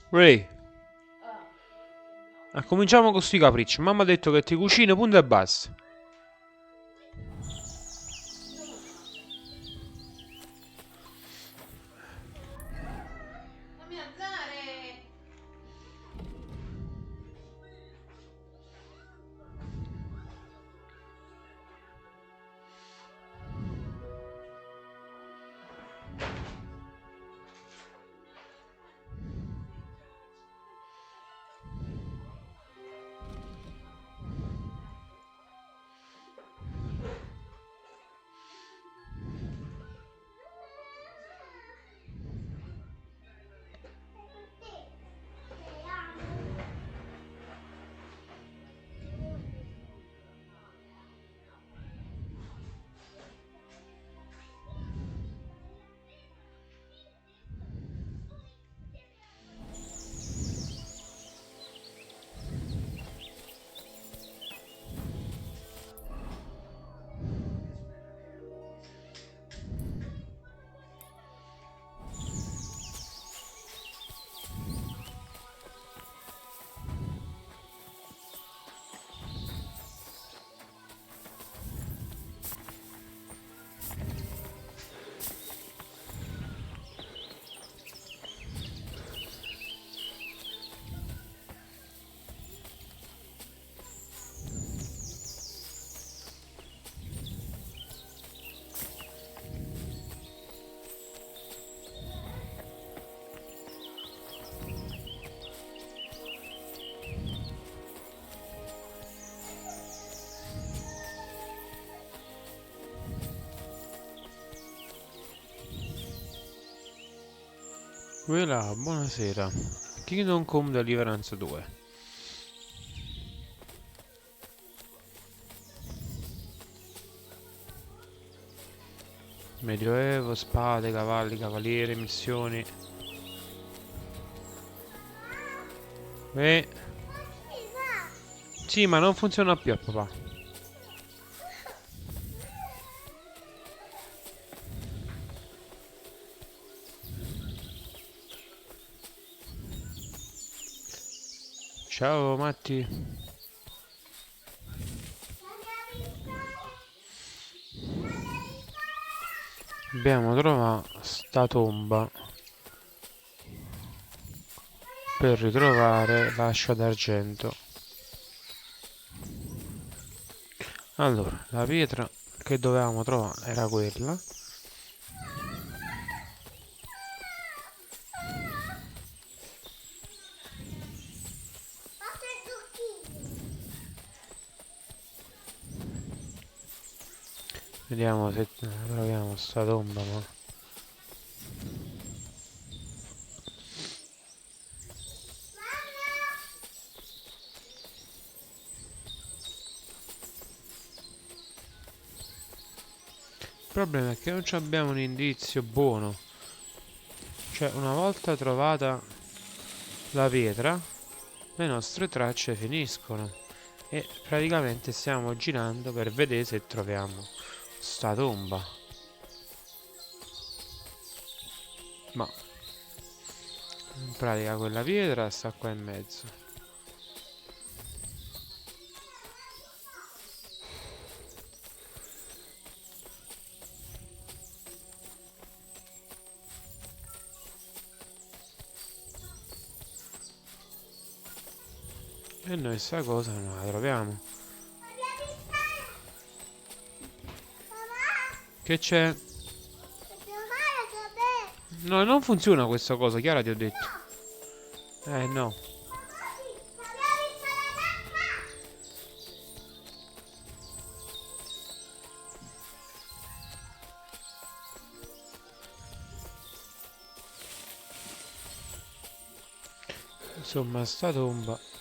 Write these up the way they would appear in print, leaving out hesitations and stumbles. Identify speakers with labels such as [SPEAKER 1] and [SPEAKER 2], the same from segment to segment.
[SPEAKER 1] Ray, cominciamo con sti capricci. Mamma ha detto che ti cucina punto e basta.
[SPEAKER 2] Non mi alzare!
[SPEAKER 1] Quella, buonasera. Kingdom Come Deliverance 2. Medioevo, spade, cavalli, cavaliere, missioni. E... Sì, ma non funziona più, papà. Ciao, Matti. Dobbiamo trovare sta tomba per ritrovare l'ascia d'argento. Allora, la pietra che dovevamo trovare era quella. Vediamo se troviamo sta tomba, ma... Il problema è che non abbiamo un indizio buono. Cioè, una volta trovata la pietra, le nostre tracce finiscono. E praticamente stiamo girando per vedere se troviamo sta tomba. Ma in pratica quella pietra sta qua in mezzo. E noi sta cosa non la troviamo. Che c'è? No, non funziona questa cosa, Chiara ti ho detto. No. Insomma, sta tomba.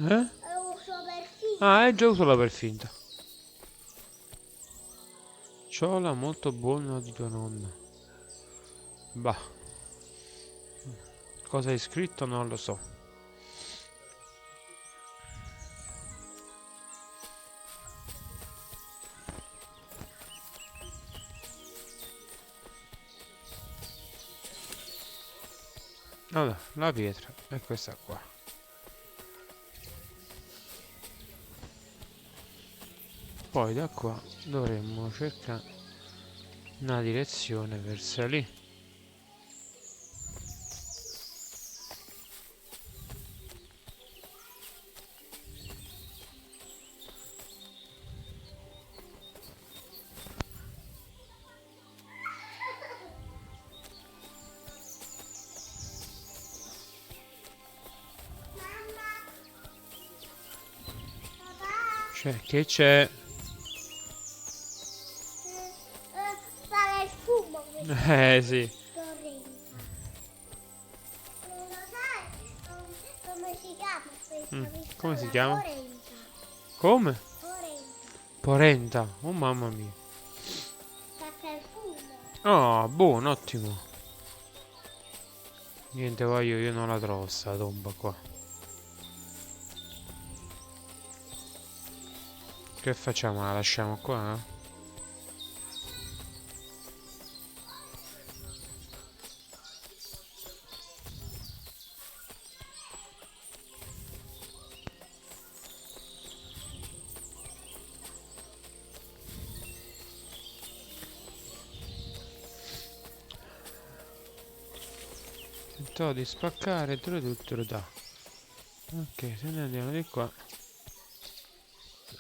[SPEAKER 1] Eh? Ah, è già solo per finta. Ciola molto buona di tua nonna. Bah. Cosa hai scritto non lo so. Allora, la pietra è questa qua. Poi da qua dovremmo cercare una direzione verso lì. Che c'è?
[SPEAKER 2] Fare il fumo.
[SPEAKER 1] Sì.
[SPEAKER 2] Non lo sai come si chiama questa
[SPEAKER 1] Come si
[SPEAKER 2] pistola?
[SPEAKER 1] chiama?
[SPEAKER 2] Porenta.
[SPEAKER 1] Come?
[SPEAKER 2] Porenta.
[SPEAKER 1] Porenta. Oh mamma mia.
[SPEAKER 2] Faccia il fumo.
[SPEAKER 1] Ah, buono, ottimo. Niente, voglio, io non la trovo sta tomba qua. Che facciamo? La lasciamo qua? Tentò di spaccare tutto da. Ok, se ne andiamo di qua.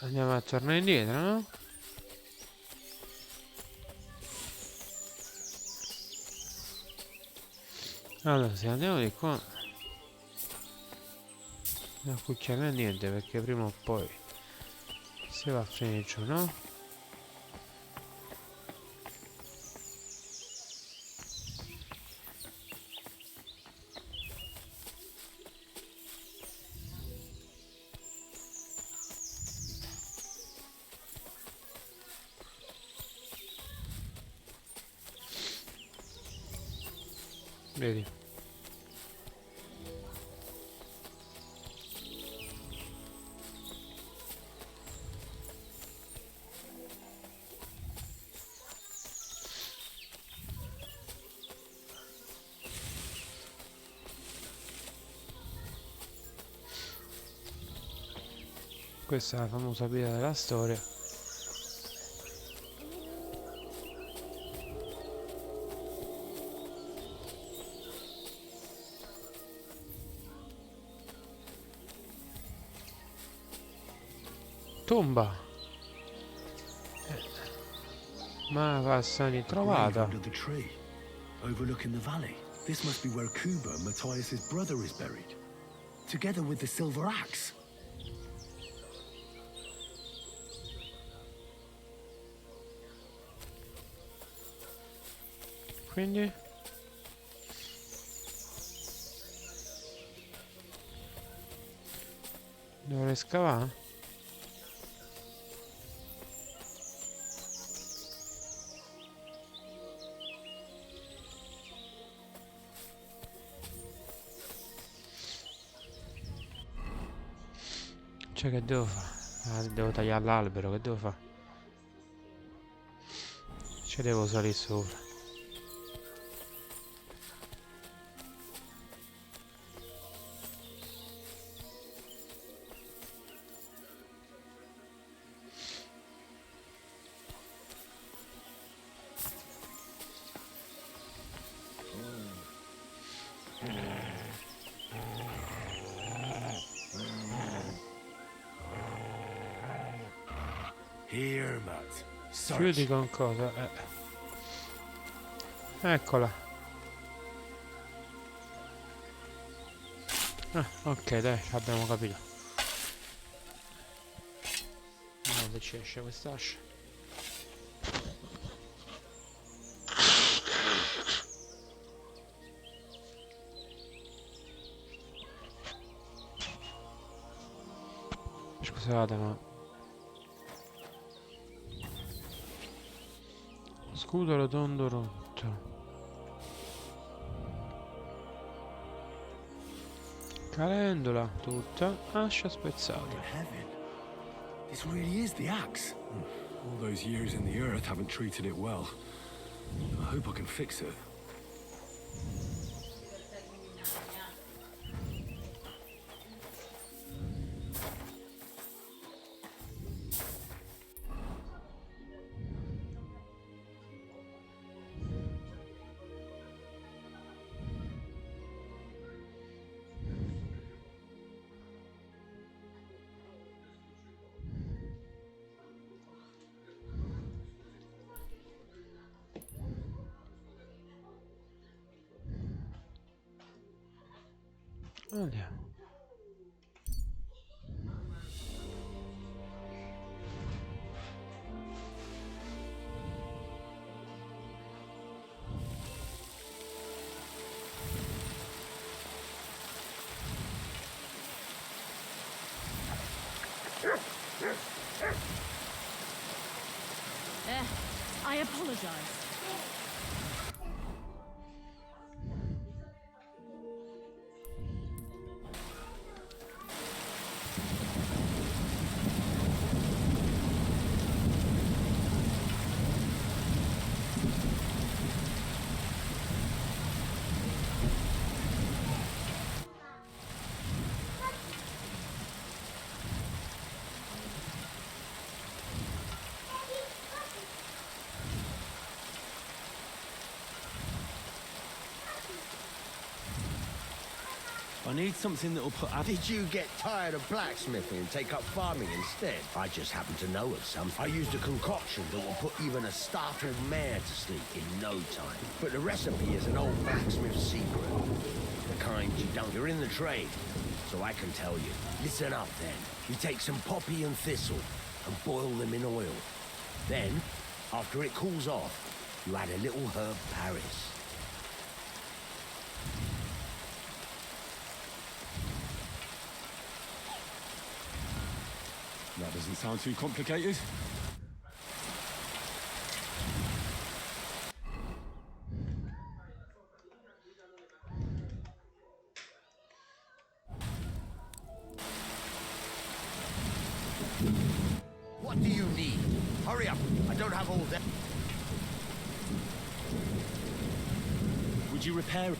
[SPEAKER 1] Andiamo a tornare indietro, no? Allora, se andiamo di qua non cucchiamo niente perché prima o poi si va a finire giù, no? Vedi? Questa è la famosa pietra della storia. Tomba! Ma passani trovata.
[SPEAKER 3] Under the tree, overlooking the valley. This must be where Kuba, Matthias's brother, is buried, together with the silver axe.
[SPEAKER 1] Quindi? Dovrei scavare? Cioè che devo fare? Ah, devo tagliare l'albero, che devo fare? Ci devo salire sopra.
[SPEAKER 3] Here, Matt.
[SPEAKER 1] Chiudi
[SPEAKER 3] Search.
[SPEAKER 1] con cosa? Eccola. Ah, ok, dai, abbiamo capito. Vediamo se ci esce quest'ascia. Scusate, ma... Scudo rotondo rotto. Calendola tutta, ascia spezzata.
[SPEAKER 3] Heaven. This really is the axe. All those years in the earth haven't treated it well. I hope I can fix it.
[SPEAKER 1] Andiamo.
[SPEAKER 4] I apologize.
[SPEAKER 3] I need something that'll put...
[SPEAKER 5] Did you get tired of blacksmithing and take up farming instead? I just happen to know of some. I used a concoction that will put even a startled mare to sleep in no time. But the recipe is an old blacksmith's secret. The kind you don't... You're in the trade, so I can tell you. Listen up, then. You take some poppy and thistle and boil them in oil. Then, after it cools off, you add a little herb Paris.
[SPEAKER 3] That doesn't sound too complicated.
[SPEAKER 5] What do you need? Hurry up. I don't have all that.
[SPEAKER 3] Would you repair it?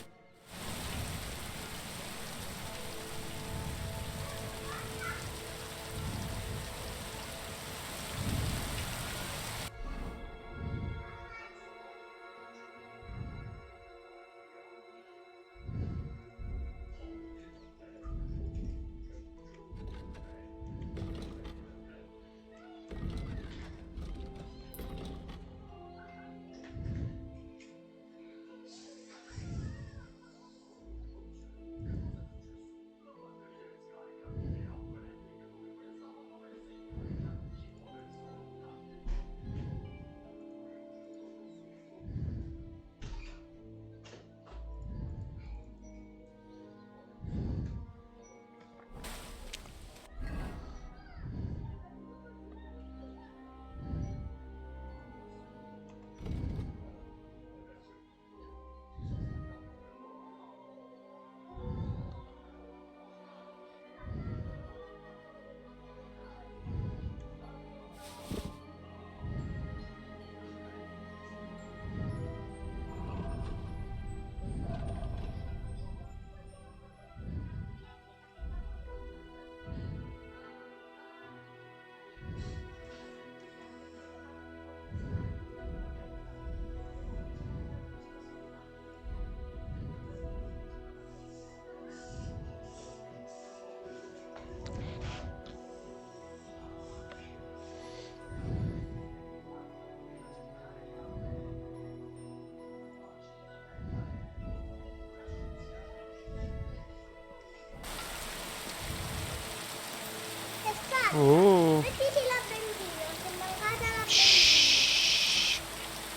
[SPEAKER 1] Oh.
[SPEAKER 2] Mettiti la benzina, che è mancata la benzina.
[SPEAKER 1] Shhh.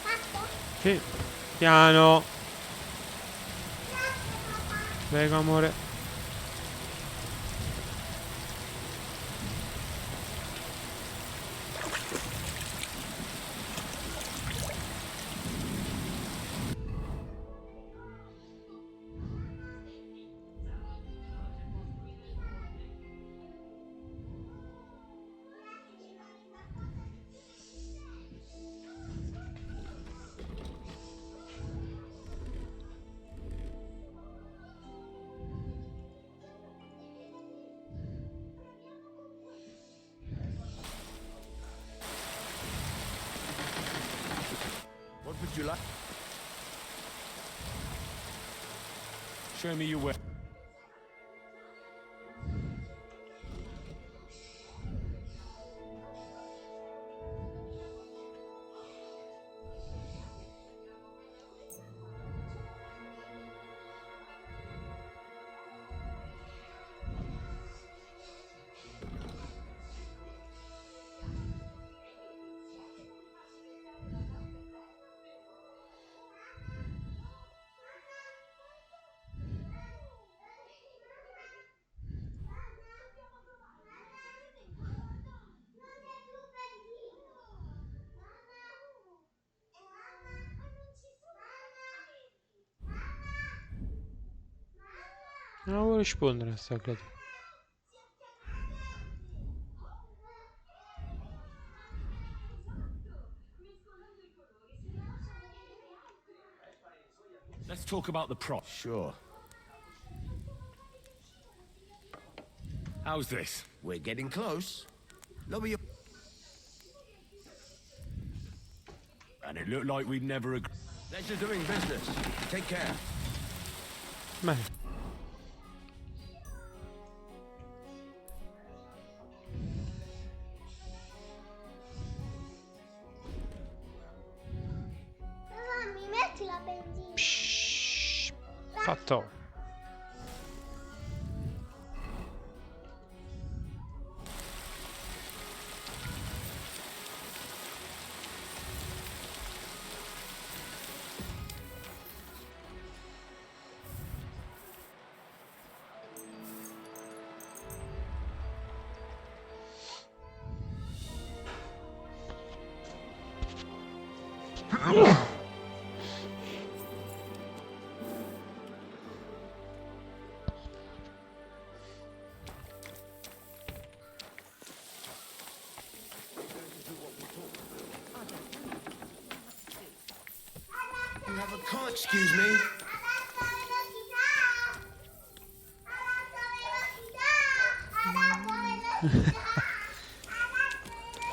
[SPEAKER 2] Fatto?
[SPEAKER 1] Sì. Piano.
[SPEAKER 2] Grazie papà.
[SPEAKER 1] Prego, amore.
[SPEAKER 6] Show me your way.
[SPEAKER 1] Non vuole rispondere a sta creatura.
[SPEAKER 6] Let's talk about the prop.
[SPEAKER 5] Sure.
[SPEAKER 6] How's this?
[SPEAKER 5] We're getting close. Lower your...
[SPEAKER 6] And it looked like we'd never agree.
[SPEAKER 5] Pleasure doing business. Take care.
[SPEAKER 1] Bene.
[SPEAKER 2] Papà, mi metti la benzina?
[SPEAKER 1] Psh, fatto.
[SPEAKER 5] You have a car, excuse me.
[SPEAKER 2] Alta velocità! Alta velocità! Alta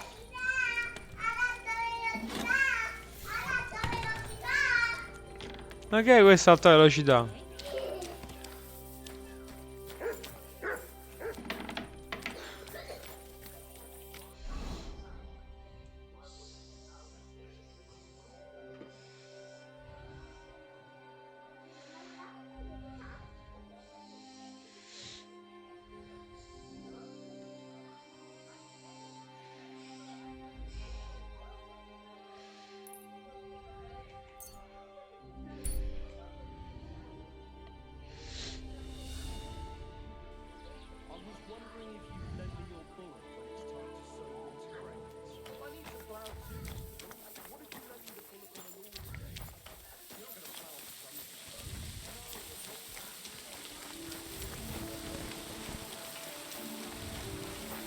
[SPEAKER 2] velocità! Alta velocità!
[SPEAKER 1] Ma che è questa alta velocità?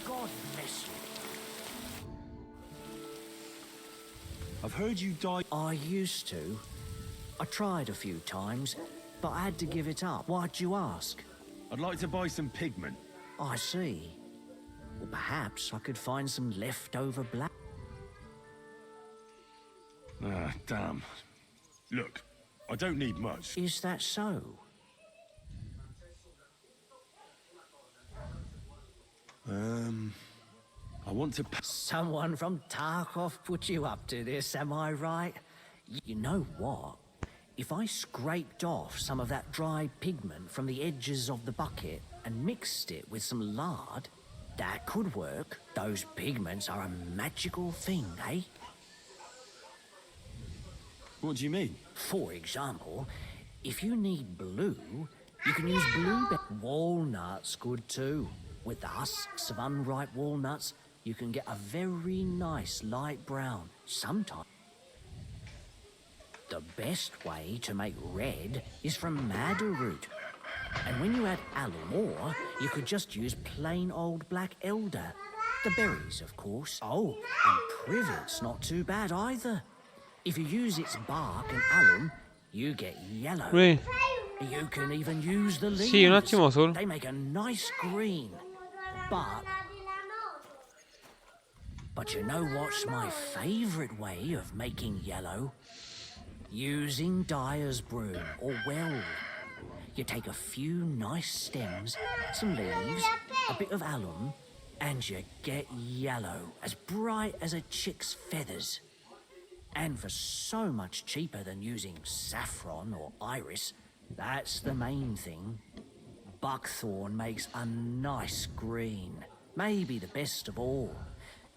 [SPEAKER 5] God bless you.
[SPEAKER 6] I've heard you die.
[SPEAKER 7] I used to. I tried a few times, but I had to give it up. Why'd you ask?
[SPEAKER 6] I'd like to buy some pigment.
[SPEAKER 7] I see. Well, perhaps I could find some leftover black.
[SPEAKER 6] Ah, damn. Look, I don't need much.
[SPEAKER 7] Is that so?
[SPEAKER 6] I want to...
[SPEAKER 7] Someone from Tarkov put you up to this, am I right? You know what? If I scraped off some of that dry pigment from the edges of the bucket and mixed it with some lard, that could work. Those pigments are a magical thing, eh?
[SPEAKER 6] What do you mean?
[SPEAKER 7] For example, if you need blue, you can use blueberry. Walnuts good too. With the husks of unripe walnuts, you can get a very nice light brown. Sometimes the best way to make red is from madder root. And when you add alum, or you could just use plain old black elder. The berries, of course. Oh, and privet's not too bad either. If you use its bark and alum, you get yellow.
[SPEAKER 1] Lui.
[SPEAKER 7] You can even use the leaves.
[SPEAKER 1] Sì, un attimo solo.
[SPEAKER 7] They make a nice green. But you know what's my favorite way of making yellow? Using dyer's broom, or well. You take a few nice stems, some leaves, a bit of alum, and you get yellow, as bright as a chick's feathers. And for so much cheaper than using saffron or iris, that's the main thing. Buckthorn makes a nice green, maybe the best of all.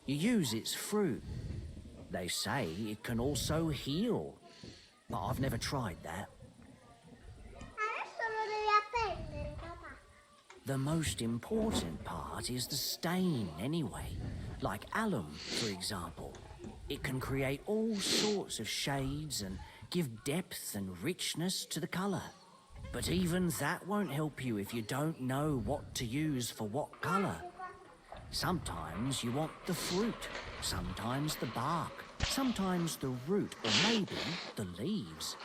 [SPEAKER 7] You use its fruit. They say it can also heal, but I've never tried that.
[SPEAKER 2] Adesso lo devi appendere, papà.
[SPEAKER 7] The most important part is the stain, anyway. Like alum, for example. It can create all sorts of shades and give depth and richness to the colour. But even that won't help you if you don't know what to use for what colour. Sometimes you want the fruit, sometimes the bark, sometimes the root, or maybe the leaves.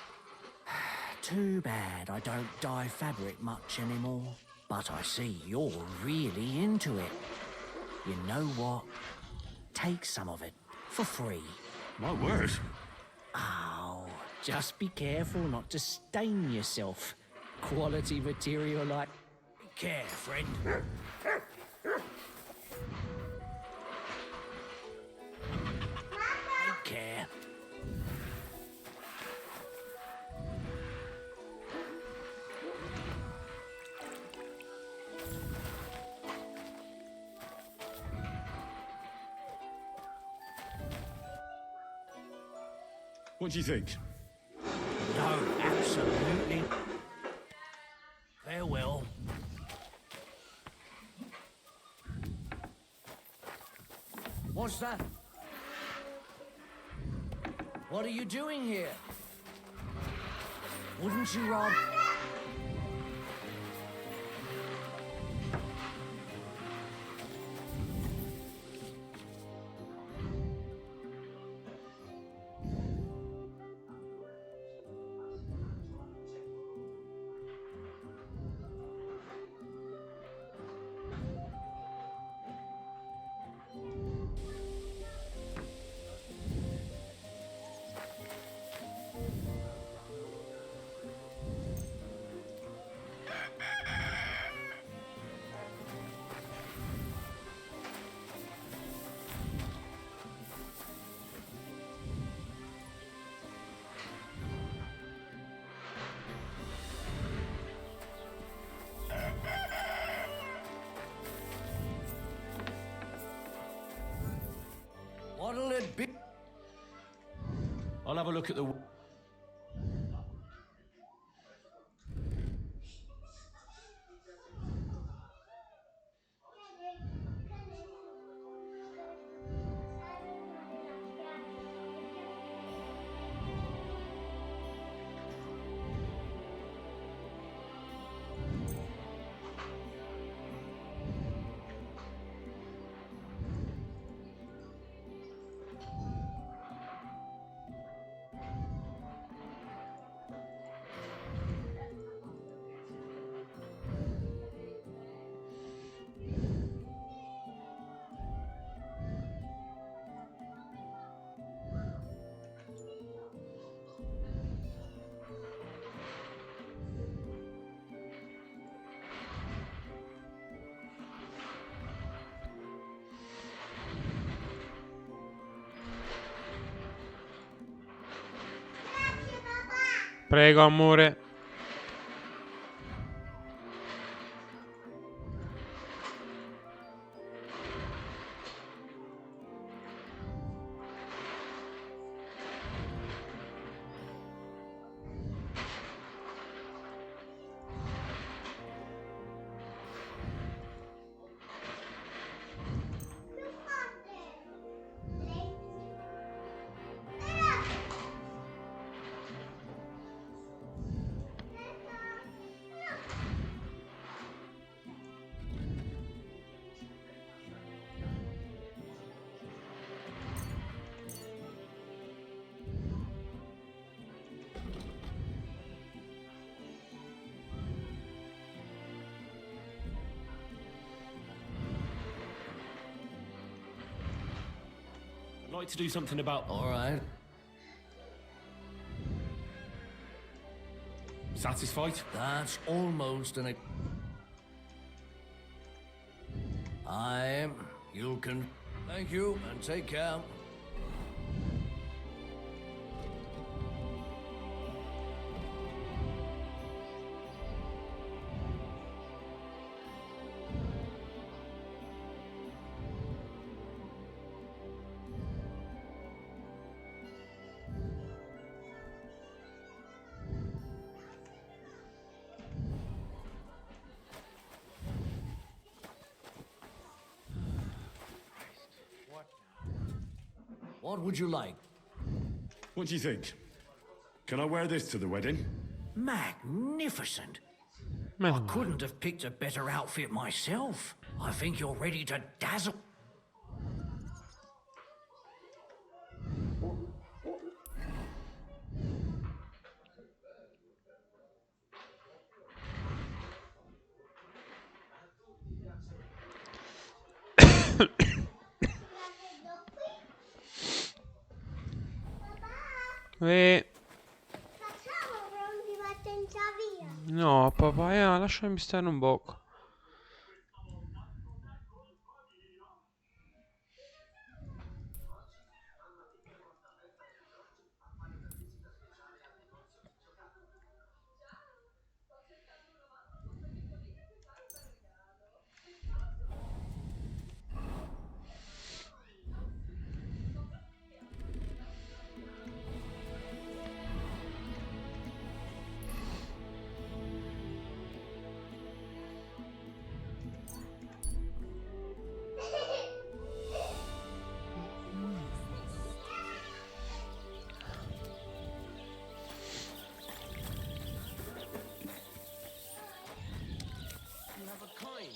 [SPEAKER 7] Too bad I don't dye fabric much anymore. But I see you're really into it. You know what? Take some of it for free.
[SPEAKER 6] My word.
[SPEAKER 7] Oh, just be careful not to stain yourself. Quality material like... Care, friend. Take care.
[SPEAKER 6] What do you think?
[SPEAKER 7] No, absolutely. Farewell. What's that? What are you doing here? Wouldn't you rather... What'll it be?
[SPEAKER 6] I'll have a look at the...
[SPEAKER 1] Prego, amore.
[SPEAKER 6] I'd like to do something about...
[SPEAKER 7] All right.
[SPEAKER 6] Satisfied?
[SPEAKER 7] That's almost an... You can... Thank you, and take care. What would you like?
[SPEAKER 6] What do you think? Can I wear this to the wedding?
[SPEAKER 7] Magnificent.
[SPEAKER 1] Meno
[SPEAKER 7] I
[SPEAKER 1] male.
[SPEAKER 7] couldn't have picked a better outfit myself. I think you're ready to dazzle.
[SPEAKER 1] E...
[SPEAKER 2] Facciamo pronti partenza via.
[SPEAKER 1] No, papà, lasciami stare un poco.
[SPEAKER 5] You have a coin.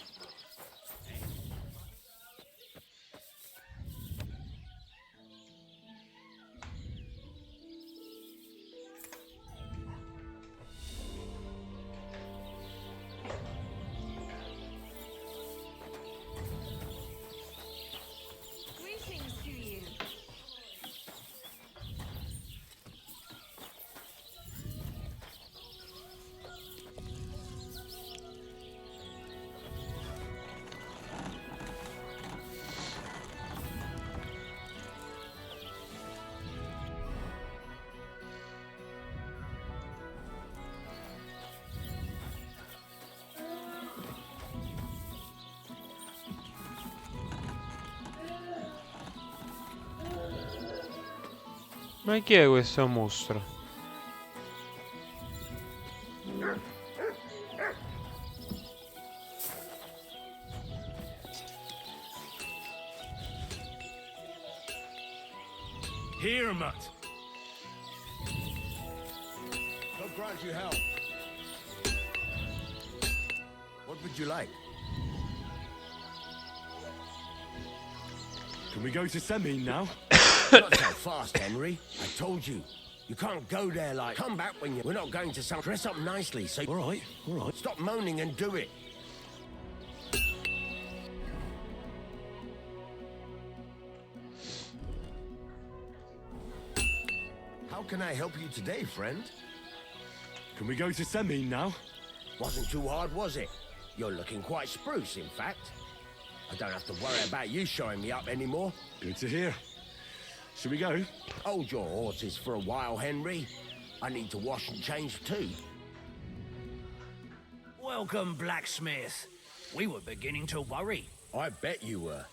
[SPEAKER 4] Greetings to you.
[SPEAKER 1] Ma chi è questo mostro?
[SPEAKER 6] Here, Mutt.
[SPEAKER 5] God grant you help. What would you like?
[SPEAKER 6] Can we go to Semin now?
[SPEAKER 5] Not so fast, Henry. I told you. You can't go there like... Come back when you... We're not going to some... Dress up nicely, so...
[SPEAKER 3] All right.
[SPEAKER 5] Stop moaning and do it. How can I help you today, friend?
[SPEAKER 6] Can we go to Semin now?
[SPEAKER 5] Wasn't too hard, was it? You're looking quite spruce, in fact. I don't have to worry about you showing me up anymore.
[SPEAKER 6] Good to hear. Shall we go?
[SPEAKER 5] Hold your horses for a while, Henry. I need to wash and change too.
[SPEAKER 7] Welcome, blacksmith. We were beginning to worry.
[SPEAKER 5] I bet you were.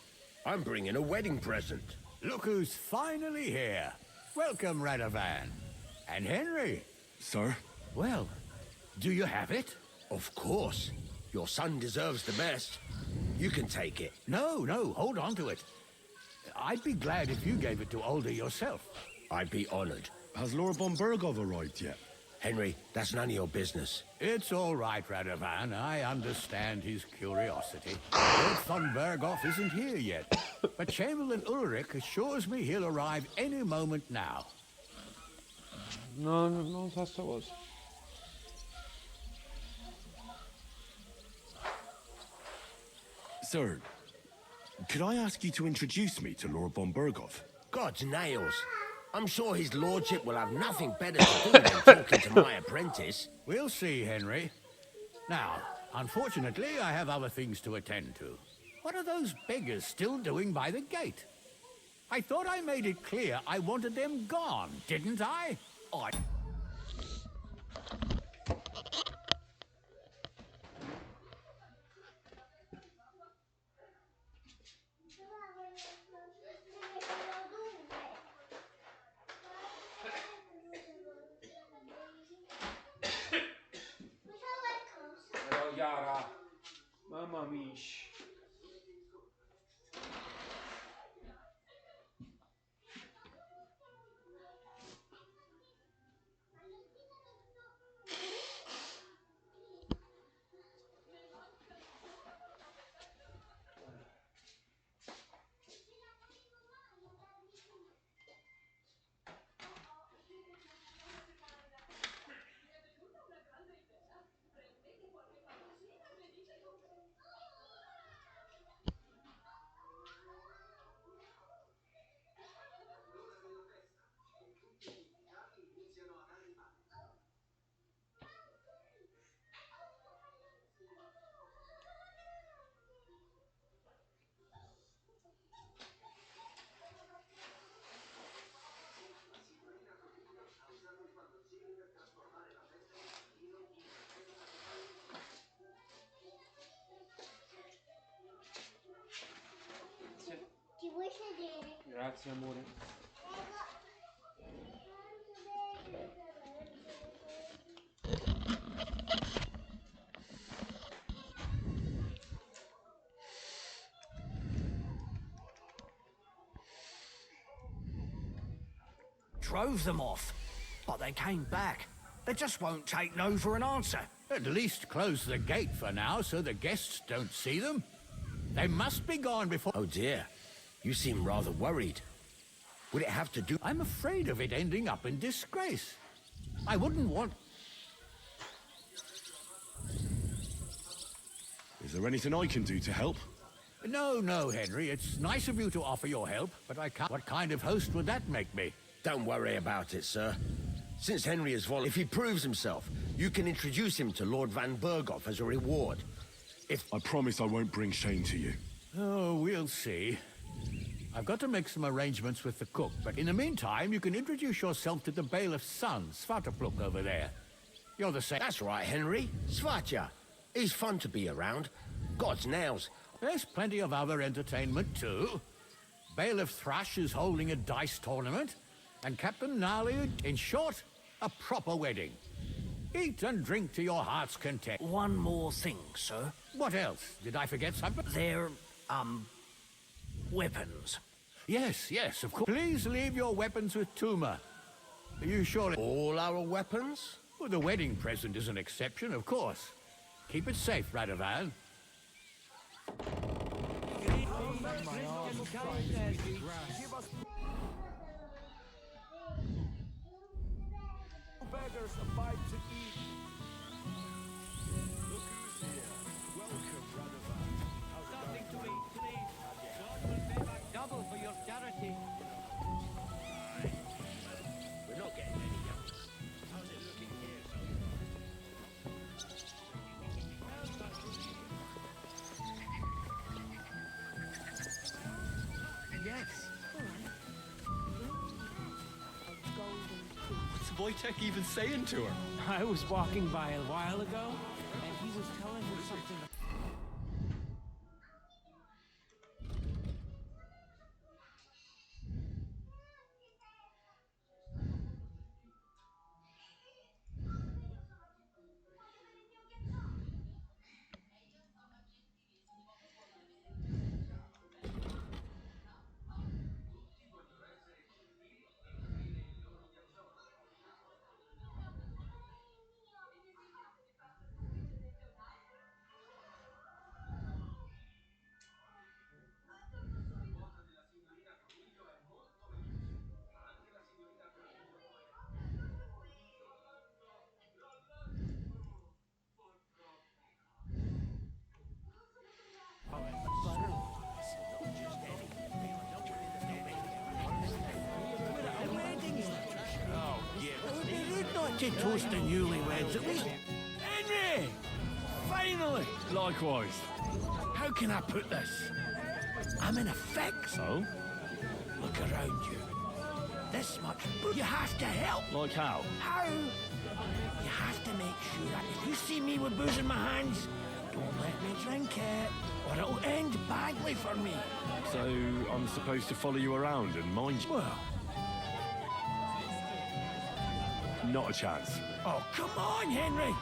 [SPEAKER 5] I'm bringing a wedding present.
[SPEAKER 8] Look who's finally here. Welcome, Radovan. And Henry.
[SPEAKER 6] Sir?
[SPEAKER 8] Well, do you have it?
[SPEAKER 5] Of course. Your son deserves the best. You can take it.
[SPEAKER 8] No, hold on to it. I'd be glad if you gave it to Older yourself.
[SPEAKER 5] I'd be honored.
[SPEAKER 6] Has Lord von Bergov arrived yet?
[SPEAKER 5] Henry, that's none of your business.
[SPEAKER 8] It's all right, Radovan. I understand his curiosity. Lord von Berghoff isn't here yet, but Chamberlain Ulrich assures me he'll arrive any moment now.
[SPEAKER 1] No, non so sta cosa.
[SPEAKER 6] Sir, could I ask you to introduce me to Lord von Bergov?
[SPEAKER 5] God's nails. I'm sure his lordship will have nothing better to do than talking to my apprentice.
[SPEAKER 8] We'll see, Henry. Now, unfortunately, I have other things to attend to. What are those beggars still doing by the gate? I thought I made it clear I wanted them gone, didn't I?
[SPEAKER 1] Però Chiara, mamma mia.
[SPEAKER 2] Ti vuoi sedere?
[SPEAKER 1] Grazie amore.
[SPEAKER 7] Drove them off, but they came back. They just won't take no for an answer.
[SPEAKER 8] At least close the gate for now so the guests don't see them. They must be gone before...
[SPEAKER 5] Oh dear, you seem rather worried. Would it have to do...
[SPEAKER 8] I'm afraid of it ending up in disgrace. I wouldn't want...
[SPEAKER 6] Is there anything I can do to help?
[SPEAKER 8] No, Henry. It's nice of you to offer your help, but I can't... What kind of host would that make me?
[SPEAKER 5] Don't worry about it, sir. Since Henry is volunteered, if he proves himself, you can introduce him to Lord Van Berghoff as a reward.
[SPEAKER 6] I promise I won't bring shame to you.
[SPEAKER 8] Oh, we'll see. I've got to make some arrangements with the cook, but in the meantime, you can introduce yourself to the bailiff's son, Svatopluk, over there. You're the same...
[SPEAKER 5] That's right, Henry. Svatja. He's fun to be around. God's nails.
[SPEAKER 8] There's plenty of other entertainment, too. Bailiff Thrush is holding a dice tournament, and Captain Gnarly, in short, a proper wedding. Eat and drink to your heart's content.
[SPEAKER 7] One more thing, sir.
[SPEAKER 8] What else? Did I forget something?
[SPEAKER 7] They're, weapons.
[SPEAKER 8] Yes, of course. Please leave your weapons with Tuma. You surely...
[SPEAKER 5] All our weapons?
[SPEAKER 8] Well, the wedding present is an exception, of course. Keep it safe, Radovan.
[SPEAKER 3] Beggars a bite to eat. Look who's here. Welcome, Radovan.
[SPEAKER 9] Something to eat, please. God will pay back double for your charity.
[SPEAKER 5] We're not getting any younger. How's it looking here,
[SPEAKER 9] Yes.
[SPEAKER 10] What's Wojtek even saying to her?
[SPEAKER 9] I was walking by a while ago, and he was telling her something.
[SPEAKER 8] to toast the newlyweds at least. Henry! Finally!
[SPEAKER 6] Likewise.
[SPEAKER 8] How can I put this? I'm in effect.
[SPEAKER 6] So?
[SPEAKER 8] Look around you. This much, but you have to help.
[SPEAKER 6] Like how?
[SPEAKER 8] How? You have to make sure that if you see me with booze in my hands, don't let me drink it, or it'll end badly for me.
[SPEAKER 6] So I'm supposed to follow you around and mind you?
[SPEAKER 8] Well,
[SPEAKER 6] Not a chance.
[SPEAKER 8] oh, come on, Henry.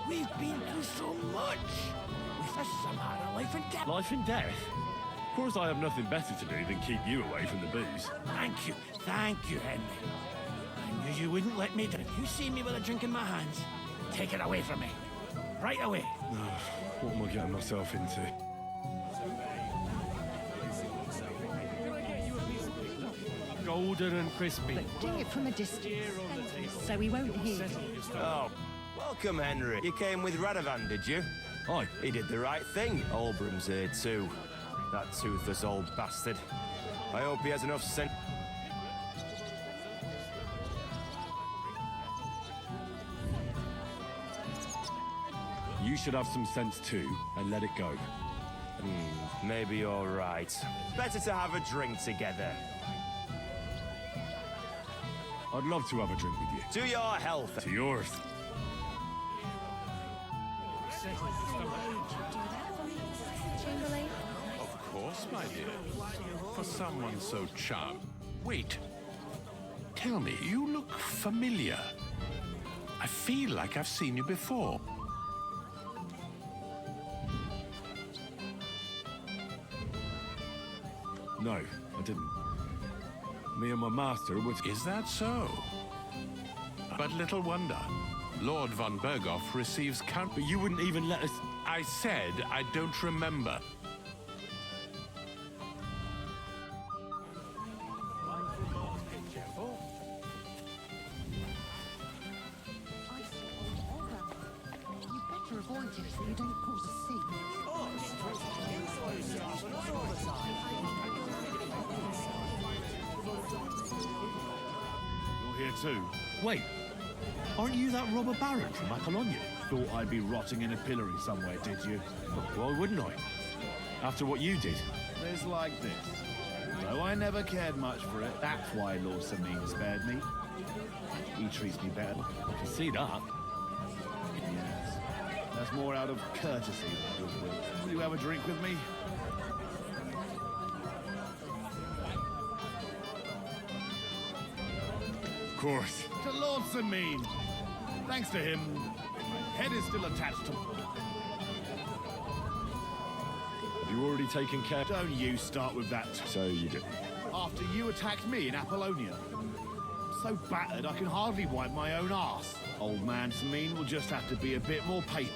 [SPEAKER 8] We've been through so much. This is a matter of life and death.
[SPEAKER 6] Life and death? Of course I have nothing better to do than keep you away from the booze.
[SPEAKER 8] Thank you, Henry. I knew you wouldn't let me drink. If you see me with a drink in my hands, take it away from me. Right away.
[SPEAKER 6] What am I getting myself into?
[SPEAKER 10] Golden and crispy.
[SPEAKER 11] Do it from a distance, so he won't hear you.
[SPEAKER 5] Oh, welcome, Henry. You came with Radovan, did you?
[SPEAKER 6] Aye.
[SPEAKER 5] He did the right thing. Olbram's here too. That toothless old bastard. I hope he has enough sense.
[SPEAKER 6] You should have some sense too, and let it go.
[SPEAKER 5] Maybe you're right. Better to have a drink together.
[SPEAKER 6] I'd love to have a drink with you.
[SPEAKER 5] To your health.
[SPEAKER 6] To yours.
[SPEAKER 11] Chamberlain?
[SPEAKER 12] Of course, my dear. For someone so charming. Wait. Tell me, you look familiar. I feel like I've seen you before.
[SPEAKER 6] No, I didn't. Me and my master were...
[SPEAKER 12] Is that so? But little wonder. Lord von Berghoff receives count...
[SPEAKER 6] But you wouldn't even let us...
[SPEAKER 12] I said I don't remember.
[SPEAKER 11] You better avoid it so you don't cause a scene.
[SPEAKER 13] You're here too.
[SPEAKER 6] Wait, aren't you that robber baron from Apollonia?
[SPEAKER 13] Thought I'd be rotting in a pillory somewhere, did you?
[SPEAKER 6] Why wouldn't I? After what you did.
[SPEAKER 13] It's like this. Though I never cared much for it, that's why Lord Samin spared me. He treats me better.
[SPEAKER 6] I can see that.
[SPEAKER 13] Yes. That's more out of courtesy than goodwill. Will you have a drink with me?
[SPEAKER 6] Of course.
[SPEAKER 13] To Lord Samin. Thanks to him, my head is still attached to...
[SPEAKER 6] Have you already taken care?
[SPEAKER 13] Don't you start with that.
[SPEAKER 6] So you did.
[SPEAKER 13] After you attacked me in Apollonia. I'm so battered I can hardly wipe my own arse. Old man Samin will just have to be a bit more patient.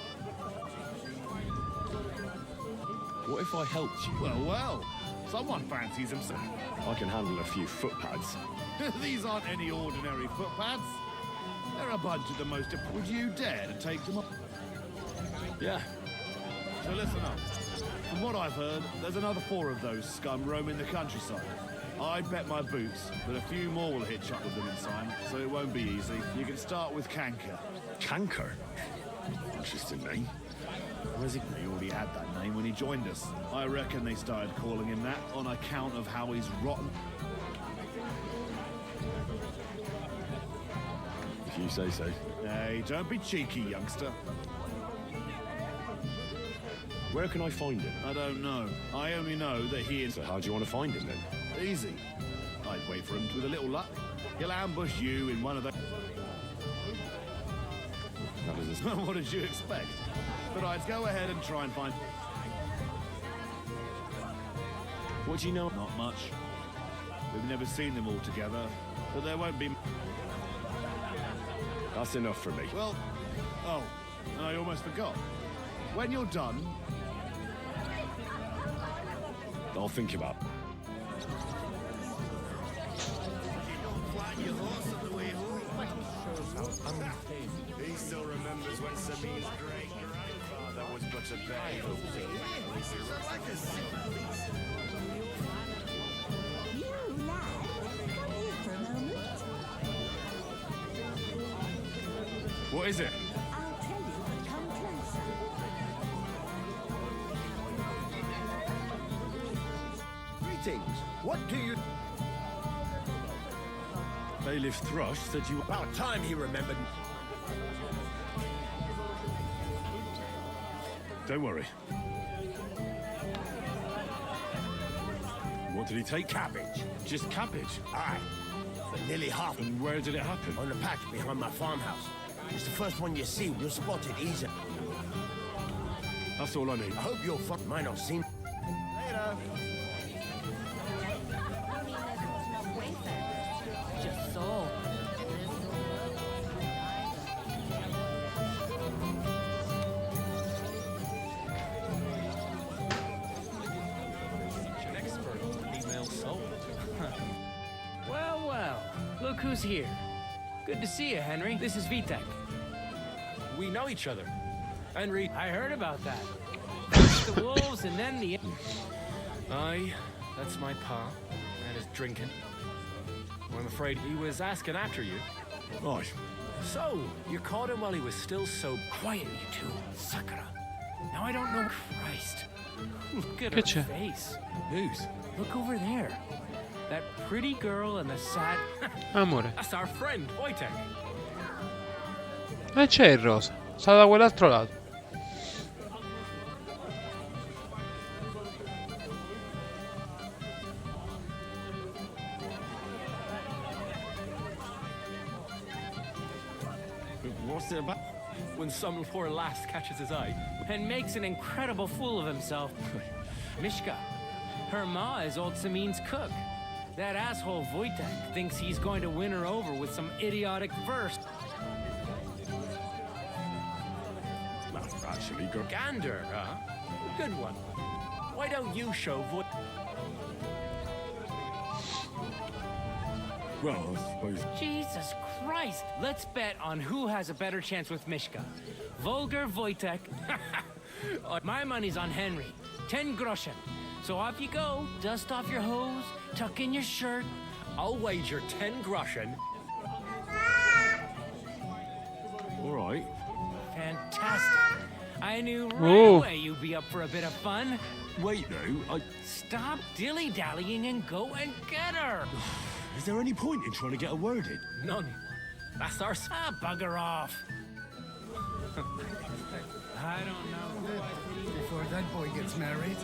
[SPEAKER 6] What if I helped you?
[SPEAKER 13] Well. Someone fancies himself.
[SPEAKER 6] I can handle a few footpads.
[SPEAKER 13] These aren't any ordinary footpads. They're a bunch of the most... Would you dare to take them up?
[SPEAKER 6] Yeah.
[SPEAKER 13] So listen up. From what I've heard, there's another 4 of those scum roaming the countryside. I'd bet my boots that a few more will hitch up with them in time, so it won't be easy. You can start with Canker.
[SPEAKER 6] Canker? Interesting name.
[SPEAKER 13] Where's he? He already had that name when he joined us. I reckon they started calling him that on account of how he's rotten.
[SPEAKER 6] If you say so.
[SPEAKER 13] Hey, don't be cheeky, youngster.
[SPEAKER 6] Where can I find him?
[SPEAKER 13] I don't know. I only know that he is...
[SPEAKER 6] So how do you want to find him then?
[SPEAKER 13] Easy. I'd wait for him with a little luck. He'll ambush you in one of the...
[SPEAKER 6] That doesn't...
[SPEAKER 13] What did you expect? But I'd go ahead and try and find...
[SPEAKER 6] What do you know?
[SPEAKER 13] Not much. We've never seen them all together, but there won't be...
[SPEAKER 6] That's enough for me.
[SPEAKER 13] Well... Oh, and I almost forgot. When you're done...
[SPEAKER 6] I'll think about it.
[SPEAKER 5] He still remembers when Samin's great-grandfather was but a babe.
[SPEAKER 11] You, lad, come here for a moment.
[SPEAKER 6] What is it?
[SPEAKER 11] I'll tell you, but come closer.
[SPEAKER 5] Greetings. What do you...
[SPEAKER 6] Bailiff Thrush said you...
[SPEAKER 5] About time he remembered.
[SPEAKER 6] Don't worry. What did he take?
[SPEAKER 5] Cabbage.
[SPEAKER 6] Just cabbage?
[SPEAKER 5] Aye. But nearly half
[SPEAKER 6] And where did it happen?
[SPEAKER 5] on the patch behind my farmhouse. It's the first one you see. You'll spot it easy.
[SPEAKER 6] That's all I need.
[SPEAKER 5] I hope you'll find mine not seen. Later.
[SPEAKER 7] Just so.
[SPEAKER 9] An expert female soul. Well, well. Look who's here. Good to see you, Henry. This is Vitek. We know each other. Henry, I heard about that. First the wolves and then the... Aye, that's my pa. And his drinking. I'm afraid he was asking after you.
[SPEAKER 6] Right.
[SPEAKER 9] So, you caught him while he was still so quiet, you two. Sakura. Now I don't know... Christ. Look at her
[SPEAKER 1] Kitcha.
[SPEAKER 9] face.
[SPEAKER 6] Whose?
[SPEAKER 9] Look over there. That pretty girl and the sad...
[SPEAKER 1] Amore.
[SPEAKER 9] That's our friend, Wojtek.
[SPEAKER 1] C'è il rosa. Sta da quell'altro lato.
[SPEAKER 6] What's it about?
[SPEAKER 9] When some poor lass catches his eye and makes an incredible fool of himself. Mishka, her ma is old Samin's cook. That asshole Wojtek thinks he's going to win her over with some idiotic verse.
[SPEAKER 6] That's actually good.
[SPEAKER 9] Gander, huh? Good one. Why don't you show
[SPEAKER 6] Well, I suppose...
[SPEAKER 9] Jesus Christ! Let's bet on who has a better chance with Mishka. Vulgar Wojtek. My money's on Henry. 10 groschen. So off you go. Dust off your hose. Tuck in your shirt. I'll wager 10 groschen.
[SPEAKER 6] All right.
[SPEAKER 9] Fantastic. I knew right
[SPEAKER 1] Whoa.
[SPEAKER 9] away you'd be up for a bit of fun.
[SPEAKER 6] Wait, though.
[SPEAKER 9] Stop dilly-dallying and go and get her.
[SPEAKER 6] Is there any point in trying to get a word in?
[SPEAKER 9] None. That's our... bugger off. I don't know who I think...
[SPEAKER 3] Before that boy gets married.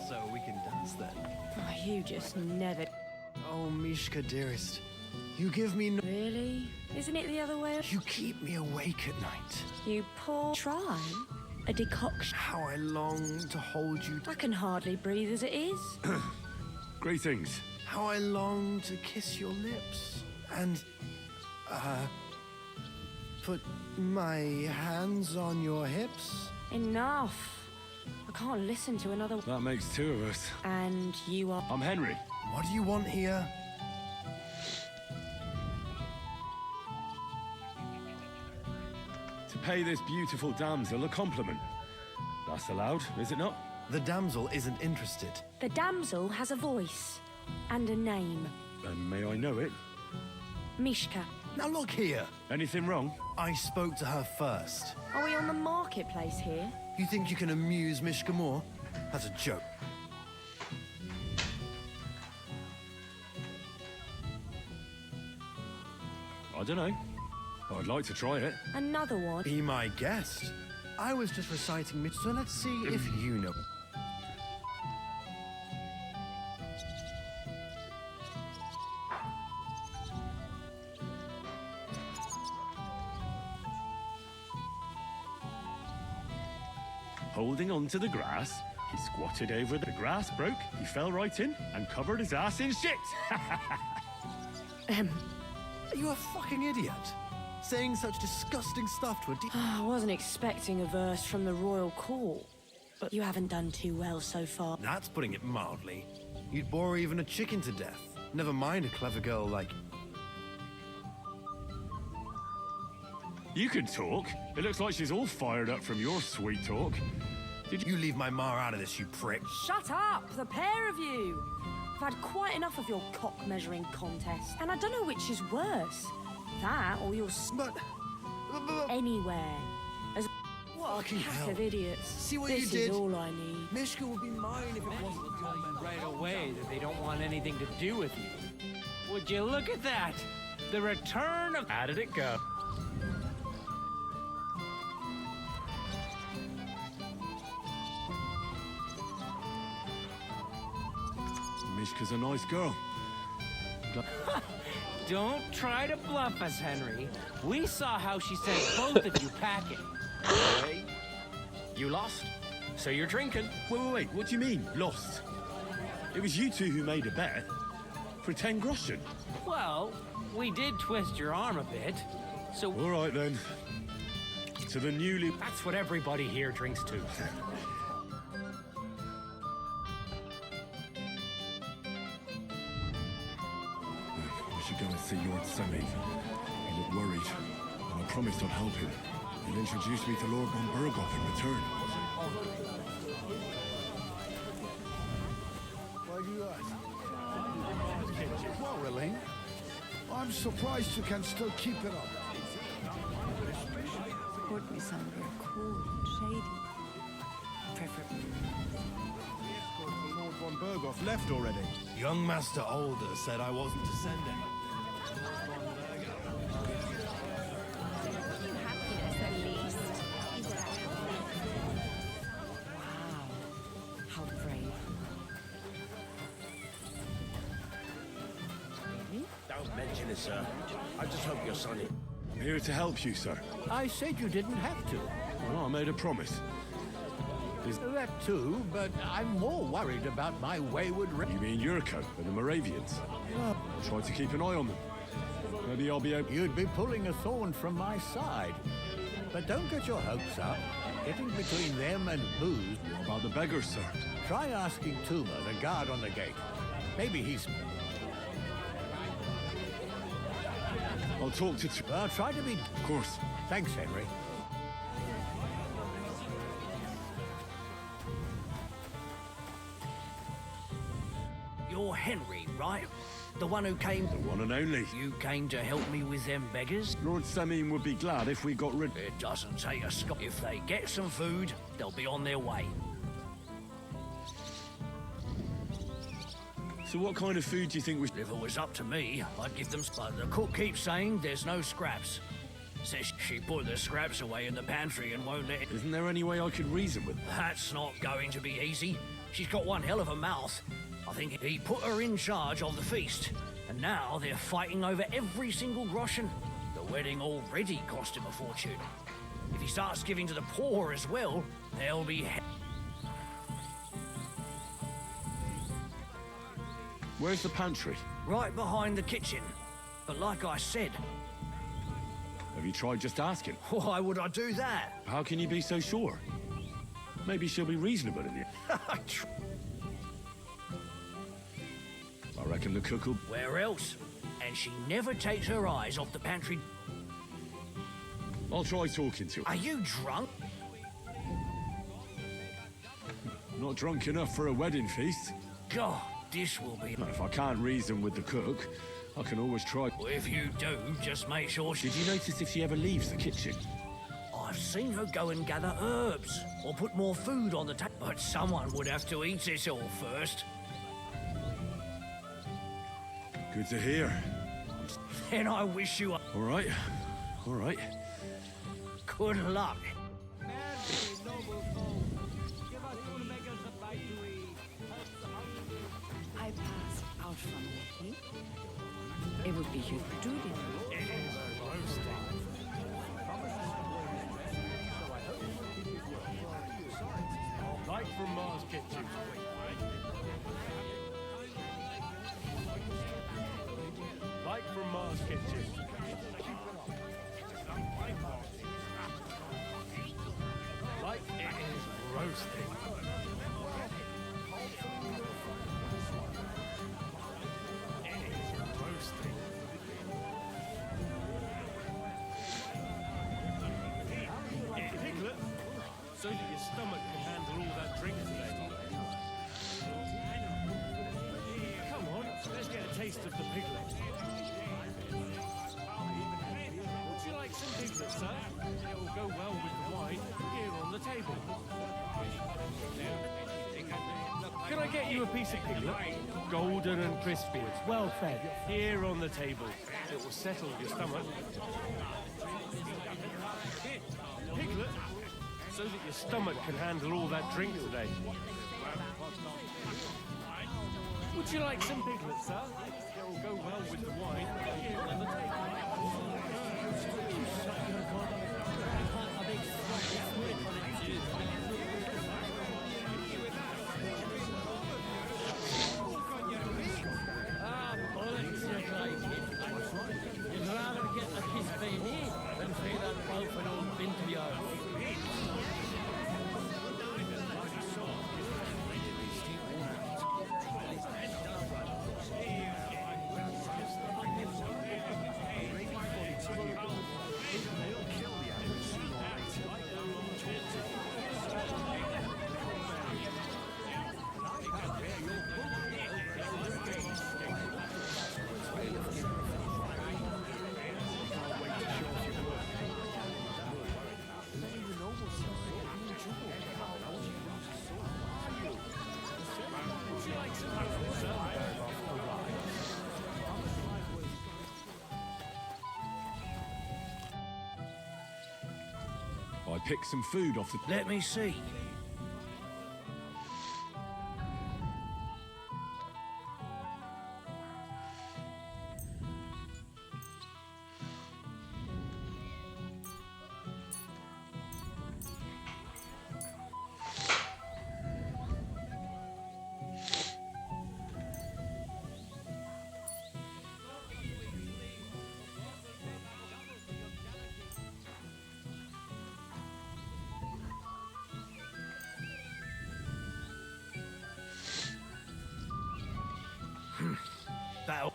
[SPEAKER 10] So we can dance then.
[SPEAKER 14] Oh, you just never...
[SPEAKER 3] Oh, Mishka, dearest. You give me no...
[SPEAKER 14] Really? Isn't it the other way?
[SPEAKER 3] You keep me awake at night.
[SPEAKER 14] You poor... Try a decoction.
[SPEAKER 3] How I long to hold you.
[SPEAKER 14] I can hardly breathe as it is.
[SPEAKER 6] Greetings.
[SPEAKER 3] How I long to kiss your lips. And, put my hands on your hips.
[SPEAKER 14] Enough. I can't listen to another...
[SPEAKER 6] That makes two of us.
[SPEAKER 14] And you are...
[SPEAKER 6] I'm Henry.
[SPEAKER 3] What do you want here?
[SPEAKER 6] To pay this beautiful damsel a compliment. That's allowed, is it not?
[SPEAKER 3] The damsel isn't interested.
[SPEAKER 14] The damsel has a voice and a name.
[SPEAKER 6] And may I know it?
[SPEAKER 14] Mishka.
[SPEAKER 3] Now look here.
[SPEAKER 6] Anything wrong?
[SPEAKER 3] I spoke to her first.
[SPEAKER 14] Are we on the marketplace here?
[SPEAKER 3] You think you can amuse Mishka more? That's a joke.
[SPEAKER 6] I don't know. I'd like to try it.
[SPEAKER 14] Another one?
[SPEAKER 3] Be my guest. I was just reciting Mishka, so let's see if you know.
[SPEAKER 6] Holding onto the grass, he squatted over the grass, broke, he fell right in, and covered his ass in shit.
[SPEAKER 3] Are you a fucking idiot? Saying such disgusting stuff to a
[SPEAKER 14] I wasn't expecting a verse from the royal court, but you haven't done too well so far.
[SPEAKER 3] That's putting it mildly. You'd bore even a chicken to death. Never mind a clever girl like...
[SPEAKER 6] You can talk. It looks like she's all fired up from your sweet talk.
[SPEAKER 3] Did you leave my ma out of this, you prick?
[SPEAKER 14] Shut up, the pair of you! I've had quite enough of your cock measuring contest, and I don't know which is worse. That or your anywhere. As what a pack of idiots.
[SPEAKER 9] See what
[SPEAKER 14] this
[SPEAKER 9] you did?
[SPEAKER 14] is all I need.
[SPEAKER 9] Mishka would be mine if it wasn't right away that they don't want anything to do with you. Would you look at that? The return of... How did it go?
[SPEAKER 6] Mishka's a nice girl.
[SPEAKER 9] Don't try to bluff us, Henry. We saw how she sent both of you packing.
[SPEAKER 6] Hey, you lost? So you're drinking? Wait, what do you mean, lost? It was you two who made a bet. For 10 groschen.
[SPEAKER 9] Well, we did twist your arm a bit, so...
[SPEAKER 6] All right, then. To the newly...
[SPEAKER 9] That's what everybody here drinks to.
[SPEAKER 6] We should go and see Lord Sammy. He looked worried, and I promised I'd help him. He'll introduce me to Lord von Burgoff in return.
[SPEAKER 13] Why do you ask? Quarreling? I'm surprised you can still keep it up.
[SPEAKER 11] Port me somewhere cool and shady. Preferably.
[SPEAKER 13] Lord von Burgoff left already. Young Master Older said I wasn't to send him.
[SPEAKER 11] Happiness at least. Wow. How brave.
[SPEAKER 5] Don't mention it, sir. I just hope your son is...
[SPEAKER 6] I'm here to help you, sir.
[SPEAKER 8] I said you didn't have to.
[SPEAKER 6] Well, I made a promise.
[SPEAKER 8] That too, but I'm more worried about my wayward...
[SPEAKER 6] You mean Yurko and the Moravians? Try to keep an eye on them. Maybe I'll be able...
[SPEAKER 8] You'd be pulling a thorn from my side. But don't get your hopes up. Getting between them and booze...
[SPEAKER 6] What about the beggars, sir?
[SPEAKER 8] Try asking Tuma, the guard on the gate. Maybe he's...
[SPEAKER 6] I'll talk to...
[SPEAKER 8] Well, try to be...
[SPEAKER 6] Of course.
[SPEAKER 8] Thanks, Henry.
[SPEAKER 7] You're Henry, right? The one who came...
[SPEAKER 6] The one and only.
[SPEAKER 7] You came to help me with them beggars?
[SPEAKER 6] Lord Samim would be glad if we got rid...
[SPEAKER 7] It doesn't take a Scot. If they get some food, they'll be on their way.
[SPEAKER 6] So what kind of food do you think we...
[SPEAKER 7] If it was up to me, I'd give them... But the cook keeps saying there's no scraps. Says she put the scraps away in the pantry and won't let it...
[SPEAKER 6] Isn't there any way I could reason with...
[SPEAKER 7] That's not going to be easy. She's got one hell of a mouth. I think he put her in charge of the feast. And now they're fighting over every single groschen. The wedding already cost him a fortune. If he starts giving to the poor as well, they'll be...
[SPEAKER 6] Where's the pantry?
[SPEAKER 7] Right behind the kitchen. But like I said...
[SPEAKER 6] Have you tried just asking?
[SPEAKER 7] Why would I do that?
[SPEAKER 6] How can you be so sure? Maybe she'll be reasonable in you. I reckon the cook will...
[SPEAKER 7] Where else? And she never takes her eyes off the pantry.
[SPEAKER 6] I'll try talking to her.
[SPEAKER 7] Are you drunk?
[SPEAKER 6] Not drunk enough for a wedding feast.
[SPEAKER 7] God, this will be...
[SPEAKER 6] If I can't reason with the cook, I can always try...
[SPEAKER 7] If you do, just make sure she...
[SPEAKER 6] Did you notice if she ever leaves the kitchen?
[SPEAKER 7] I've seen her go and gather herbs, or put more food on the table. But someone would have to eat it all first.
[SPEAKER 6] Good to hear.
[SPEAKER 7] Then I wish you...
[SPEAKER 6] All right. All right.
[SPEAKER 7] Good luck.
[SPEAKER 11] I passed out from walking. It would be your duty.
[SPEAKER 10] Light from Mars Kitchen. Light from Mars Kitchen. Light, it is roasting. It is roasting. Piglet, so that your stomach can handle all that drink today. taste of the piglet. Would you like some piglet, sir? It will go well with the wine here on the table. Can I get you a piece of piglet? Golden and crispy. It's well fed. Here on the table. It will settle your stomach. Here, piglet, so that your stomach can handle all that drink today. Would you like some piglet, sir? It will go well with the wine here on the table.
[SPEAKER 9] You'd rather get a piece of it than pay that pulp an old bin to yours.
[SPEAKER 13] I picked some food off the...
[SPEAKER 7] Let me see.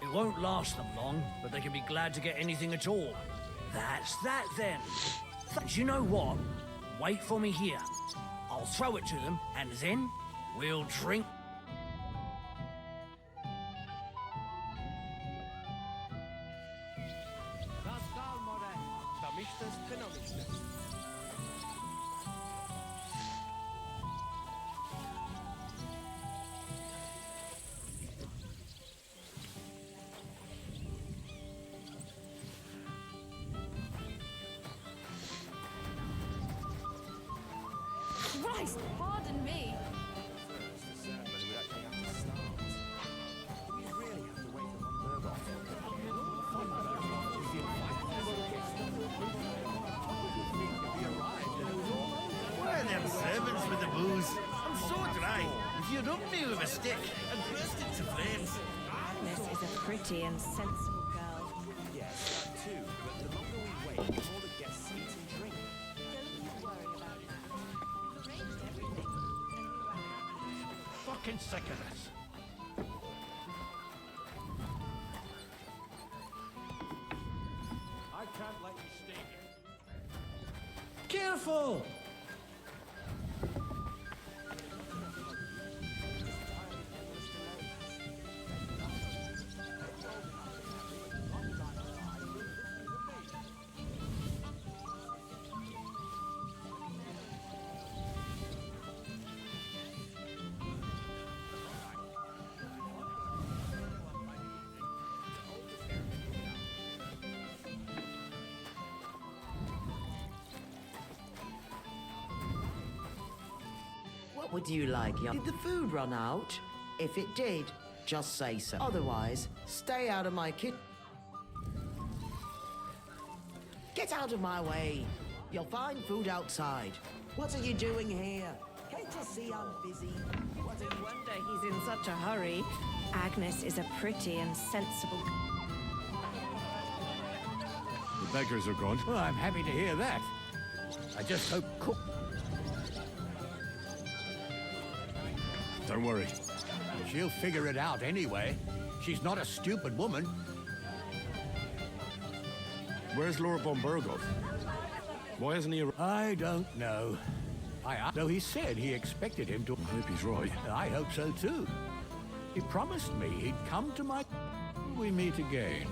[SPEAKER 7] It won't last them long, but they can be glad to get anything at all. That's that then. You know what? Wait for me here. I'll throw it to them, and then we'll drink.
[SPEAKER 4] Christ, pardon me.
[SPEAKER 5] Where are them servants with the booze? I'm so dry. If you rubbed me with a stick, I'd burst into flames.
[SPEAKER 14] Agnes is a pretty and sensible girl.
[SPEAKER 15] Yes, that too. But the longer we wait, the more the guests eat and drink.
[SPEAKER 14] Don't worry about that. We've arranged everything.
[SPEAKER 12] Fucking sick of this.
[SPEAKER 10] I can't let you stay here.
[SPEAKER 7] Careful!
[SPEAKER 16] What would you like, young? Did the food run out? If it did, just say so. Otherwise, stay out of my kitchen. Get out of my way. You'll find food outside. What are you doing here? Can't you see I'm busy? What
[SPEAKER 14] No wonder he's in such a hurry. Agnes is a pretty and sensible.
[SPEAKER 13] The beggars are gone.
[SPEAKER 8] Well, I'm happy to hear that. I just hope Cook...
[SPEAKER 13] Don't worry.
[SPEAKER 8] She'll figure it out anyway. She's not a stupid woman.
[SPEAKER 13] Where's Lord Bombergov? Why hasn't he...
[SPEAKER 8] I don't know. Though he said he expected him to...
[SPEAKER 13] I hope he's right.
[SPEAKER 8] I hope so too. He promised me he'd come to my... we meet again.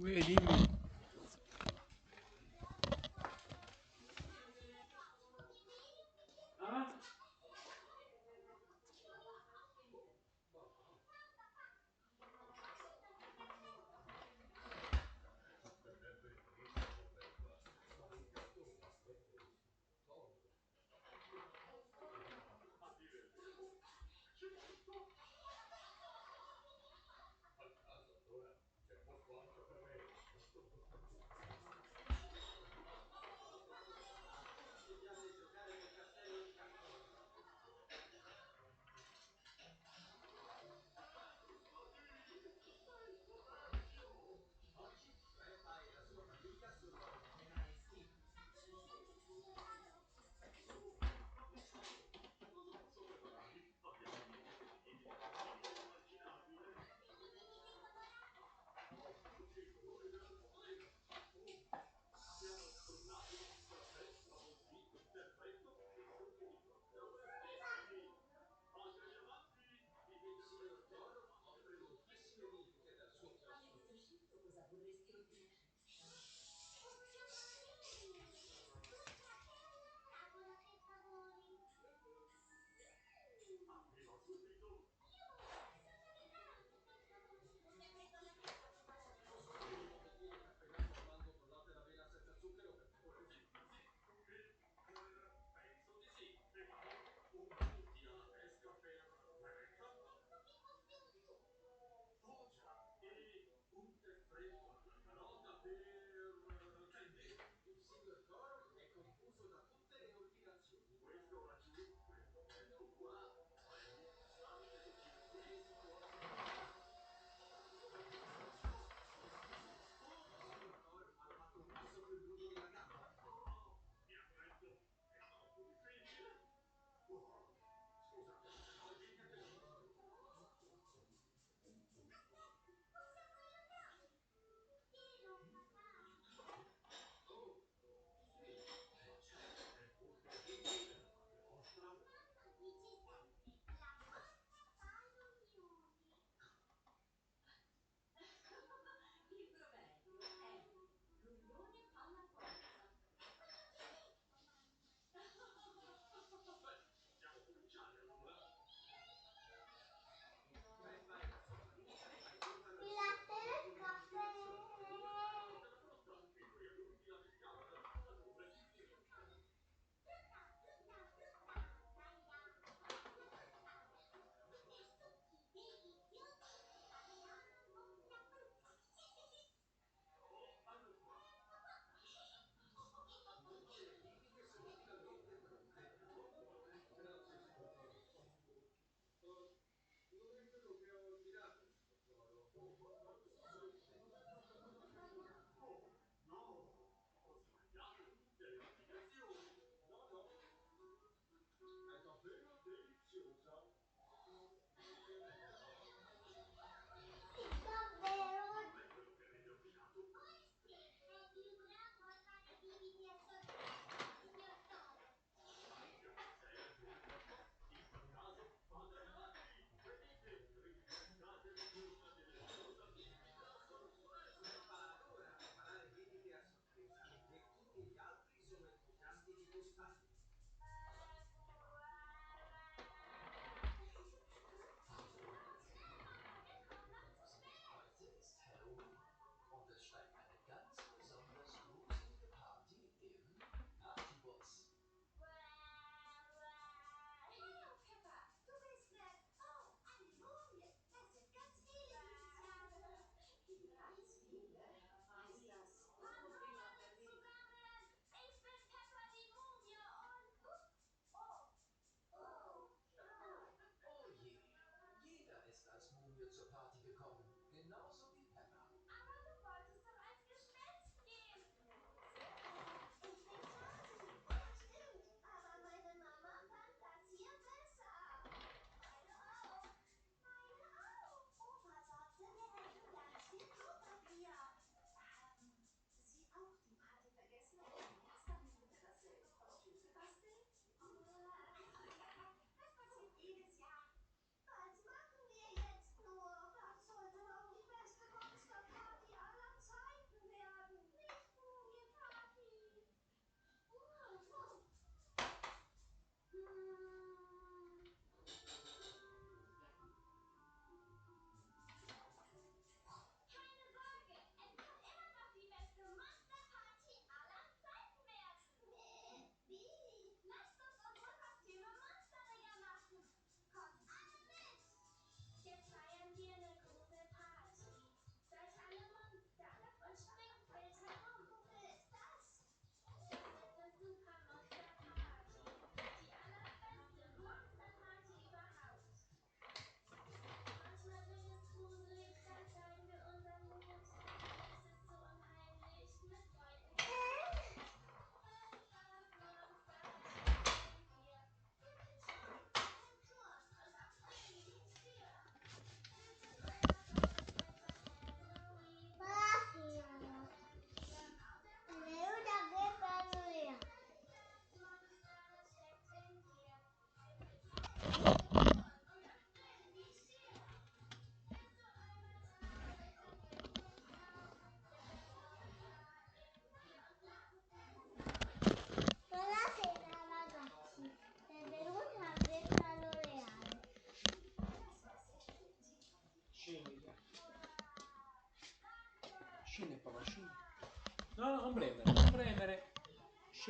[SPEAKER 1] Vedi?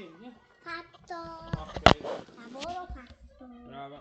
[SPEAKER 1] accendi?
[SPEAKER 2] Fatto.
[SPEAKER 1] Ok.
[SPEAKER 2] Lavoro fatto.
[SPEAKER 1] Brava.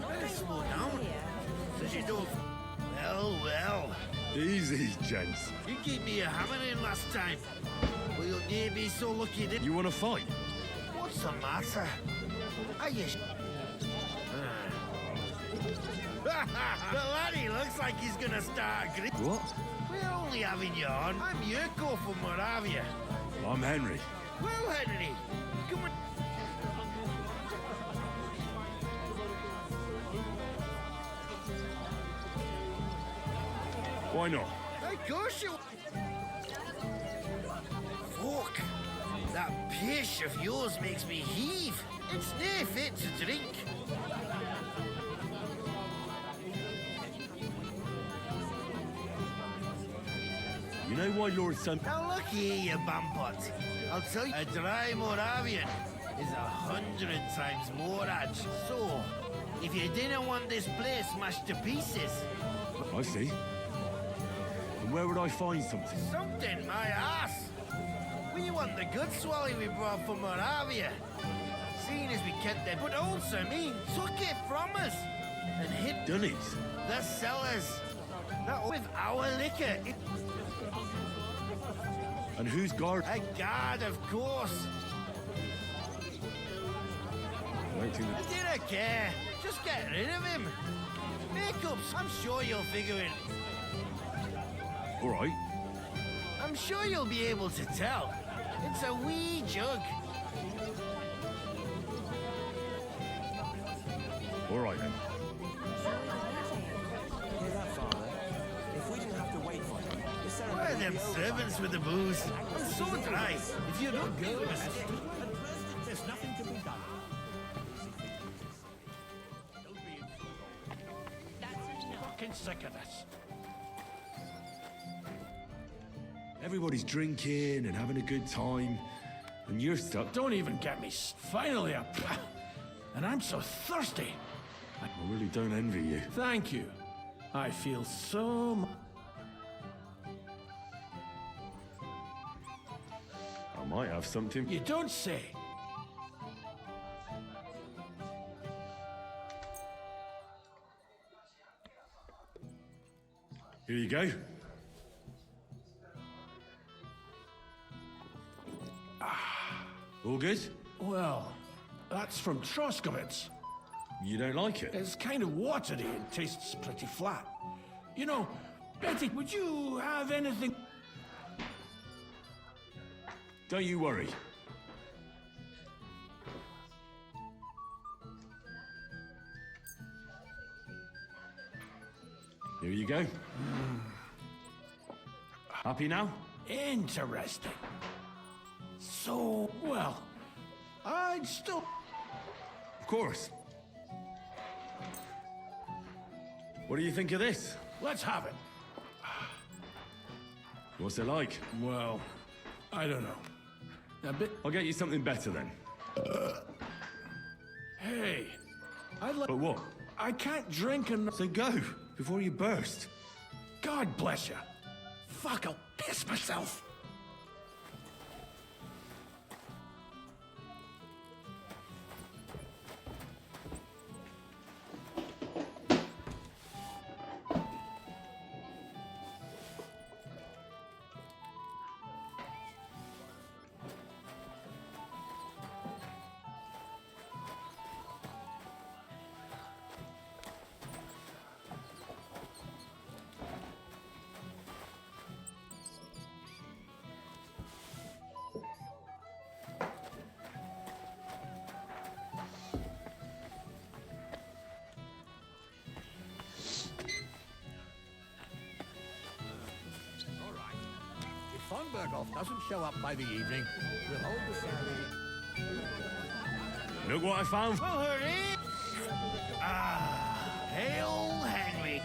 [SPEAKER 5] Better slow down. Says you don't. Well, well.
[SPEAKER 13] Easy, gents.
[SPEAKER 5] You gave me a hammering last time. Well, you'll never be so lucky that.
[SPEAKER 13] You want to fight?
[SPEAKER 5] What's the matter? Are you? The laddie looks like he's gonna start agreeing.
[SPEAKER 13] What?
[SPEAKER 5] We're only having you on. I'm Yurko from Moravia.
[SPEAKER 13] I'm Henry.
[SPEAKER 5] Well, Henry, come on.
[SPEAKER 13] Why not?
[SPEAKER 5] Of course you. Fuck. That pish of yours makes me heave. It's nae fit to drink.
[SPEAKER 13] You know why Lord Sun...
[SPEAKER 5] Now look here, you bumpot. I'll tell you, a dry Moravian is 100 times more rich. So, if you didn't want this place smashed to pieces...
[SPEAKER 13] I see. And where would I find something?
[SPEAKER 5] Something, my ass. We want the good swally we brought from Moravia. Seeing as we kept it, but also mean took it from us and hid
[SPEAKER 13] Dunnies?
[SPEAKER 5] the cellars. That with our liquor.
[SPEAKER 13] And who's guard?
[SPEAKER 5] A guard, of course.
[SPEAKER 13] I don't think that...
[SPEAKER 5] I don't care. Just get rid of him. Makeups, I'm sure you'll figure it.
[SPEAKER 13] All right.
[SPEAKER 5] I'm sure you'll be able to tell. It's a wee jug.
[SPEAKER 13] All right, then.
[SPEAKER 15] Hear that, Father? If we didn't have to wait for him, the ceremony
[SPEAKER 5] Where are
[SPEAKER 15] would
[SPEAKER 5] them
[SPEAKER 15] be over.
[SPEAKER 5] servants with the booze? I'm so dry. If you don't go,
[SPEAKER 8] There's nothing to be done. Fucking sick of this.
[SPEAKER 13] Everybody's drinking and having a good time, and you're stuck.
[SPEAKER 8] Don't even get me. Finally up. And I'm so thirsty.
[SPEAKER 13] I really don't envy you.
[SPEAKER 8] Thank you. I feel so...
[SPEAKER 13] I might have something.
[SPEAKER 8] You don't say.
[SPEAKER 13] Here you go. All good?
[SPEAKER 8] Well, that's from Troskovitz.
[SPEAKER 13] You don't like it?
[SPEAKER 8] It's kind of watery and tastes pretty flat. You know, Betty, would you have anything...
[SPEAKER 13] Don't you worry. Here you go. Happy now?
[SPEAKER 8] Interesting. So, well, I'd still...
[SPEAKER 13] Of course. What do you think of this?
[SPEAKER 8] Let's have it.
[SPEAKER 13] What's it like?
[SPEAKER 8] Well, I don't know. A bit...
[SPEAKER 13] I'll get you something better then.
[SPEAKER 8] Hey, I'd like...
[SPEAKER 13] But what?
[SPEAKER 8] I can't drink and...
[SPEAKER 13] So go, before you burst.
[SPEAKER 8] God bless you. Fuck, I'll piss myself. Von Berghoff doesn't show up by the evening, we'll hold the ceremony.
[SPEAKER 6] Look what I found.
[SPEAKER 8] Oh, hurry! Ah, hail Henry!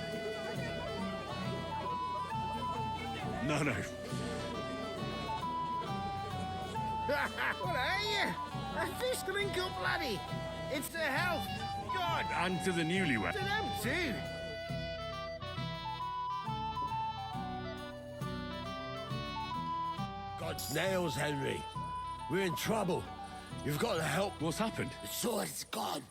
[SPEAKER 6] No.
[SPEAKER 5] What are you? A fistling good bloody. It's the health. God.
[SPEAKER 6] And to the newlywed.
[SPEAKER 5] To them too. God's nails, Henry. We're in trouble. You've got to help.
[SPEAKER 6] What's happened?
[SPEAKER 5] The sword's gone.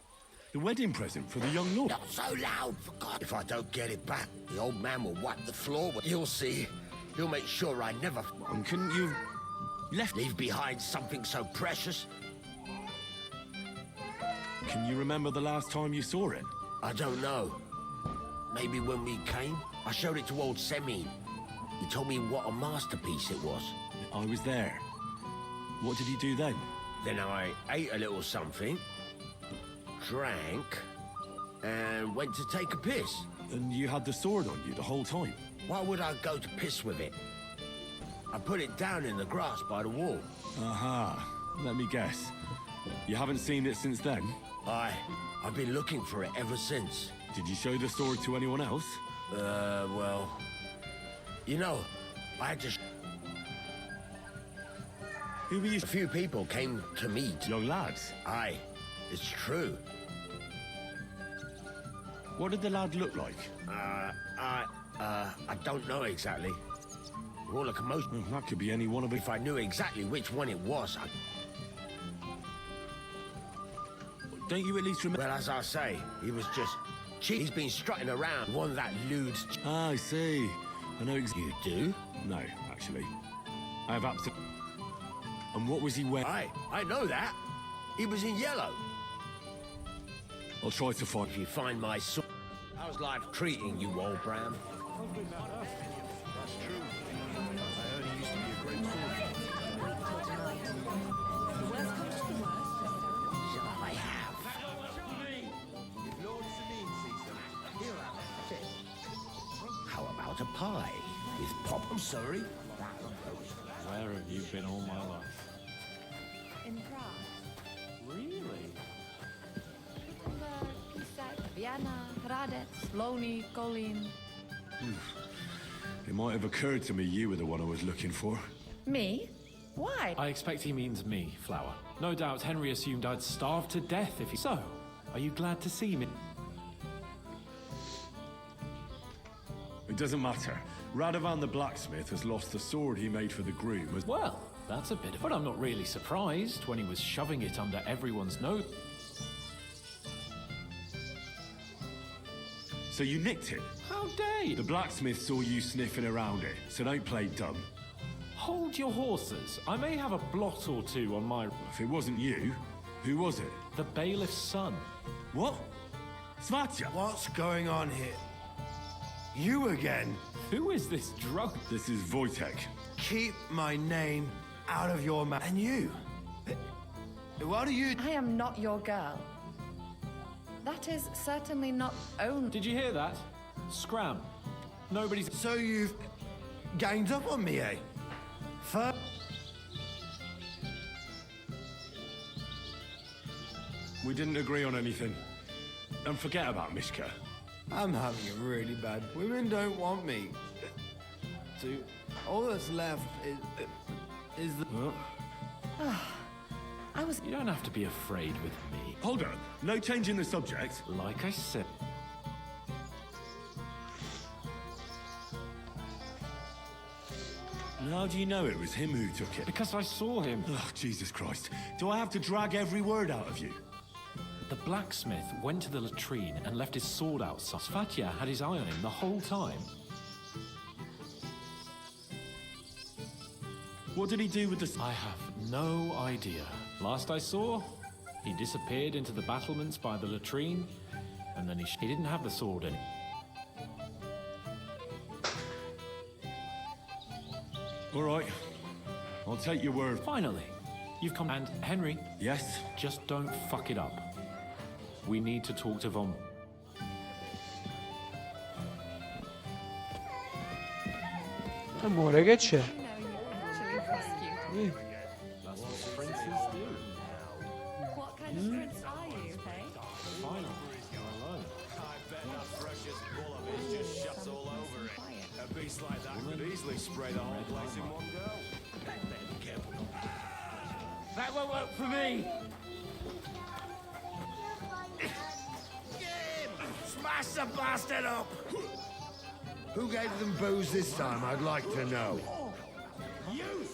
[SPEAKER 6] The wedding present for the young lord.
[SPEAKER 5] Not so loud, for God. If I don't get it back, the old man will wipe the floor. You'll see. He'll make sure I never...
[SPEAKER 6] And couldn't you...
[SPEAKER 5] leave behind something so precious?
[SPEAKER 6] Can you remember the last time you saw it?
[SPEAKER 5] I don't know. Maybe when we came? I showed it to old Semine. He told me what a masterpiece it was.
[SPEAKER 6] I was there. What did he do then?
[SPEAKER 5] Then I ate a little something, drank, and went to take a piss.
[SPEAKER 6] And you had the sword on you the whole time?
[SPEAKER 5] Why would I go to piss with it? I put it down in the grass by the wall.
[SPEAKER 6] Aha. Let me guess. You haven't seen it since then?
[SPEAKER 5] I've been looking for it ever since.
[SPEAKER 6] Did you show the sword to anyone else?
[SPEAKER 5] Well... You know, I had to...
[SPEAKER 6] Who were you?
[SPEAKER 5] A few people came to meet.
[SPEAKER 6] Young lads?
[SPEAKER 5] Aye, it's true.
[SPEAKER 6] What did the lad look like?
[SPEAKER 5] I don't know exactly. All a commotion.
[SPEAKER 6] That could be any one of it.
[SPEAKER 5] If I knew exactly which one it was,
[SPEAKER 6] Don't you at least remember?
[SPEAKER 5] Well, as I say, he was just cheap. He's been strutting around, one of that lewd...
[SPEAKER 6] Ah, I see. I know exactly.
[SPEAKER 5] You do?
[SPEAKER 6] No, actually. I have absolutely... And what was he wearing?
[SPEAKER 5] I know that. He was in yellow.
[SPEAKER 6] I'll try to find...
[SPEAKER 5] If you find my sword... How's life treating you, old Bram?
[SPEAKER 13] That's true. I heard he used to be a great swordsman.
[SPEAKER 5] I have.
[SPEAKER 15] If Lord Semine sees them, he'll have a fit.
[SPEAKER 5] How about a pie? With pop... I'm sorry.
[SPEAKER 10] Where have you been all my life?
[SPEAKER 4] In Prague.
[SPEAKER 10] Really?
[SPEAKER 4] Wittenberg, Písek, Vienna, Hradec, Loni, Kolín.
[SPEAKER 6] It might have occurred to me you were the one I was looking for.
[SPEAKER 4] Me? Why?
[SPEAKER 10] I expect he means me, Flower. No doubt Henry assumed I'd starve to death if he... So, are you glad to see me?
[SPEAKER 6] It doesn't matter. Radovan the blacksmith has lost the sword he made for the groom.
[SPEAKER 10] Well, that's a bit of... But I'm not really surprised when he was shoving it under everyone's nose.
[SPEAKER 6] So you nicked it?
[SPEAKER 10] How dare you?
[SPEAKER 6] The blacksmith saw you sniffing around it, so don't play dumb.
[SPEAKER 10] Hold your horses. I may have a blot or two on my...
[SPEAKER 6] If it wasn't you, who was it?
[SPEAKER 10] The bailiff's son.
[SPEAKER 6] What? Svatya?
[SPEAKER 5] What's going on here? You again?
[SPEAKER 10] Who is this drunk?
[SPEAKER 6] This is Wojtek.
[SPEAKER 5] Keep my name out of your mouth. And you? What are you...
[SPEAKER 4] I am not your girl. That is certainly not own.
[SPEAKER 10] Did you hear that? Scram. Nobody's...
[SPEAKER 5] So you've ganged up on me, eh?
[SPEAKER 6] We didn't agree on anything. And forget about Mishka.
[SPEAKER 17] I'm having it really bad. Women don't want me. All that's left is the...
[SPEAKER 4] I was...
[SPEAKER 10] You don't have to be afraid with me.
[SPEAKER 6] Hold on. No change in the subject.
[SPEAKER 10] Like I said...
[SPEAKER 6] And how do you know it was him who took it?
[SPEAKER 10] Because I saw him.
[SPEAKER 6] Oh, Jesus Christ. Do I have to drag every word out of you?
[SPEAKER 10] The blacksmith went to the latrine and left his sword outside. Svatya had his eye on him the whole time.
[SPEAKER 6] What did he do with the...
[SPEAKER 10] I have no idea. Last I saw, he disappeared into the battlements by the latrine, and then he didn't have the sword in.
[SPEAKER 6] All right. I'll take your word.
[SPEAKER 10] Finally, you've come... And Henry...
[SPEAKER 6] Yes?
[SPEAKER 10] Just don't fuck it up. We need to talk to Von...
[SPEAKER 1] Amore, che c'è?
[SPEAKER 10] That's what princes do.
[SPEAKER 4] What kind of prince are you, hey?
[SPEAKER 10] Final. Alone.
[SPEAKER 13] I bet that precious bull of his just shuts all over it. A beast like that could easily spray the whole place in one go. Be careful.
[SPEAKER 5] That won't work for me. Smash the bastard up!
[SPEAKER 18] Who gave them booze this time, I'd like to know.
[SPEAKER 5] You!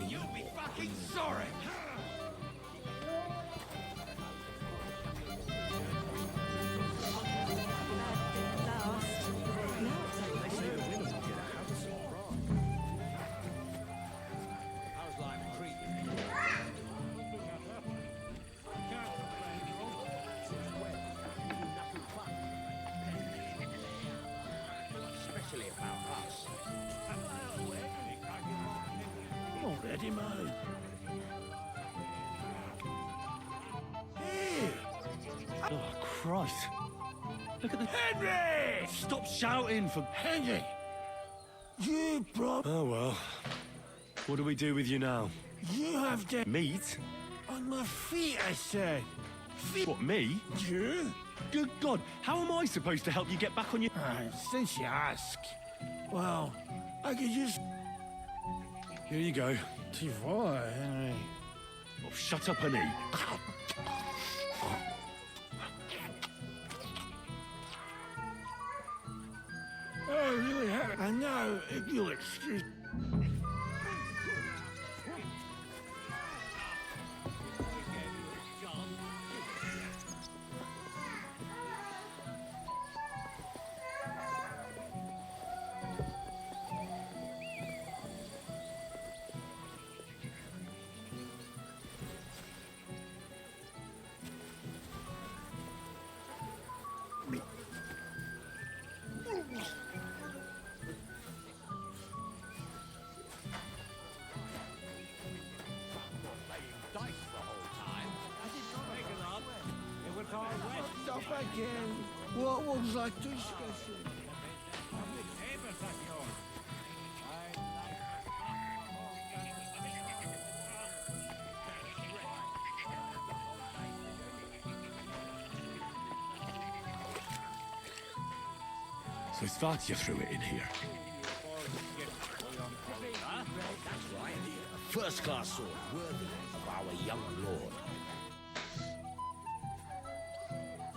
[SPEAKER 5] You'll be fucking sorry! Especially about us.
[SPEAKER 8] Already, mate. Here!
[SPEAKER 13] Oh, Christ. Look at the...
[SPEAKER 8] Henry!
[SPEAKER 13] Stop shouting for...
[SPEAKER 8] Henry! You brought...
[SPEAKER 13] Oh, well. What do we do with you now?
[SPEAKER 8] You have to...
[SPEAKER 13] Meat?
[SPEAKER 8] On my feet, I said. Feet.
[SPEAKER 13] What, me?
[SPEAKER 8] Yeah?
[SPEAKER 13] Good God, how am I supposed to help you get back on your...
[SPEAKER 8] Since you ask. Well, I could just...
[SPEAKER 13] Here you go.
[SPEAKER 8] Tu vois, Henry.
[SPEAKER 13] Oh, shut up and eat.
[SPEAKER 8] I really haven't. I know, if you'll excuse... Stop again. What was that discussion?
[SPEAKER 13] So it's that you threw it in here.
[SPEAKER 5] That's right. A first-class sword, worthy of our young lord.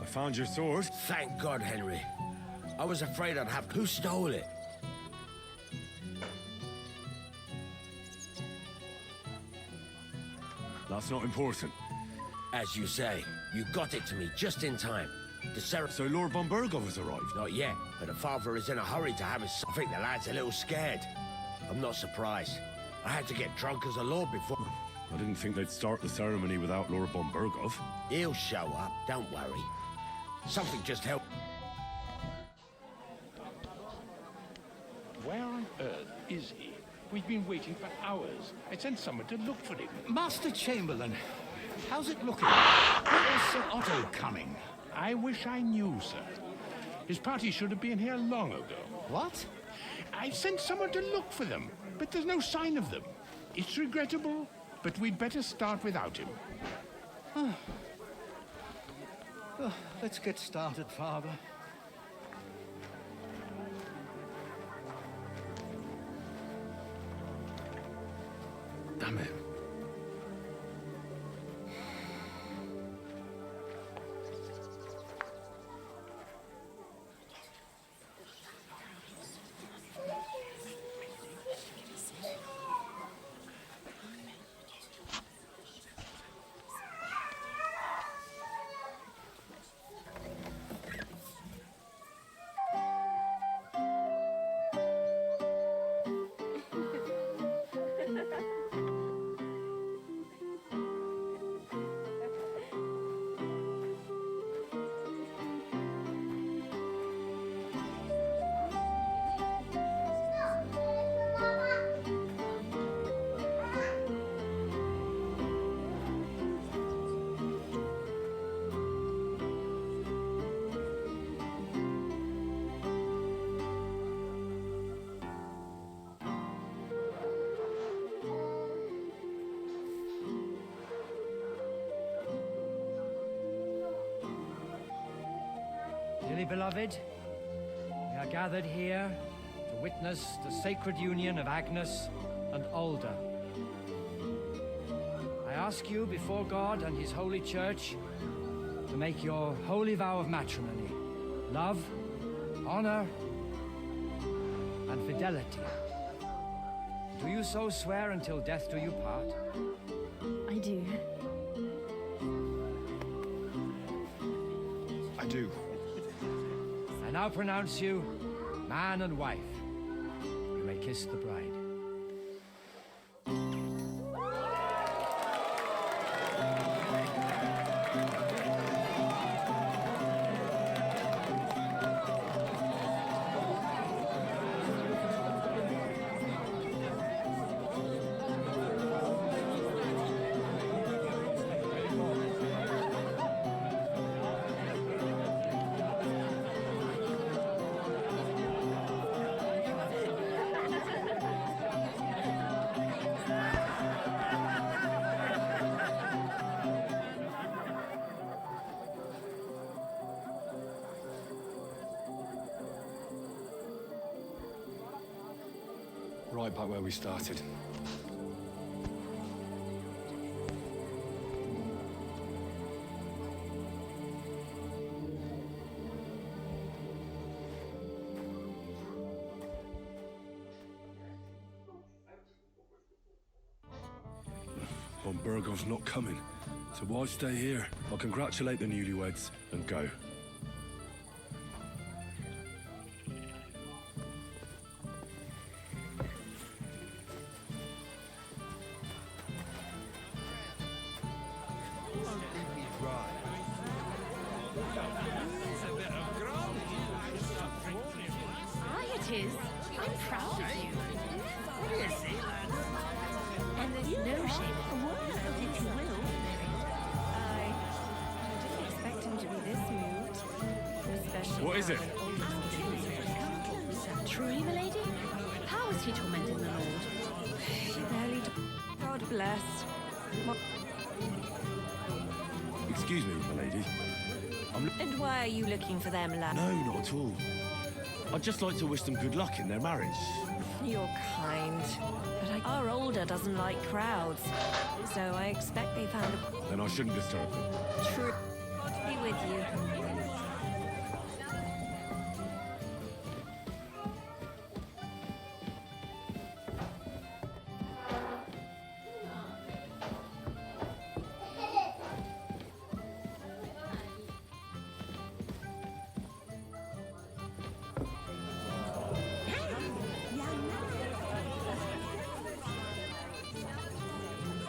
[SPEAKER 13] I found your sword.
[SPEAKER 5] Thank God, Henry. I was afraid I'd have... Who stole it?
[SPEAKER 13] That's not important.
[SPEAKER 5] As you say, you got it to me just in time. The
[SPEAKER 13] So Lord von Burgov has arrived?
[SPEAKER 5] Not yet, but the father is in a hurry to have his son. I think the lad's a little scared. I'm not surprised. I had to get drunk as a lord before...
[SPEAKER 13] I didn't think they'd start the ceremony without Lord von Burgov.
[SPEAKER 5] He'll show up, don't worry. Something just helped.
[SPEAKER 12] Where on earth is he? We've been waiting for hours. I sent someone to look for him.
[SPEAKER 8] Master Chamberlain, how's it looking? Where is Sir Otto coming?
[SPEAKER 12] I wish I knew, sir. His party should have been here long ago.
[SPEAKER 8] What?
[SPEAKER 12] I sent someone to look for them, but there's no sign of them. It's regrettable, but we'd better start without him.
[SPEAKER 8] Oh, let's get started, Father.
[SPEAKER 12] Damn it.
[SPEAKER 19] Dearly beloved, we are gathered here to witness the sacred union of Agnes and Alda. I ask you before God and his holy church to make your holy vow of matrimony, love, honor, and fidelity. Do you so swear until death do you part?
[SPEAKER 20] I do.
[SPEAKER 13] I do.
[SPEAKER 19] I now pronounce you man and wife. You may kiss the bride.
[SPEAKER 13] Right back where we started. Von Burgov's not coming, so why stay here? I'll congratulate the newlyweds and go.
[SPEAKER 20] It is. I'm proud of you. What is it? And there's no shame. A word, if you will. I didn't expect him to be this moved. Especially
[SPEAKER 13] What is it?
[SPEAKER 20] Truly, milady? How is he tormenting the Lord? He barely... God bless.
[SPEAKER 13] Excuse me, my lady.
[SPEAKER 14] And why are you looking for them, lad?
[SPEAKER 13] No, not at all. I'd just like to wish them good luck in their marriage.
[SPEAKER 14] You're kind. But our older doesn't like crowds. So I expect they found a...
[SPEAKER 13] Then I shouldn't disturb them.
[SPEAKER 14] True. God be with you.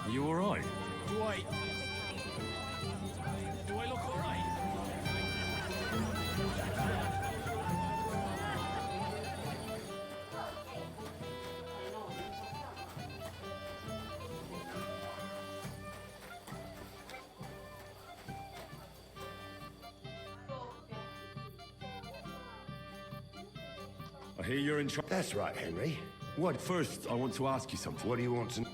[SPEAKER 13] Are you all right?
[SPEAKER 9] Do I look all right?
[SPEAKER 13] I hear you're in charge.
[SPEAKER 18] That's right, Henry. What?
[SPEAKER 13] First, I want to ask you something.
[SPEAKER 18] What do you want to know?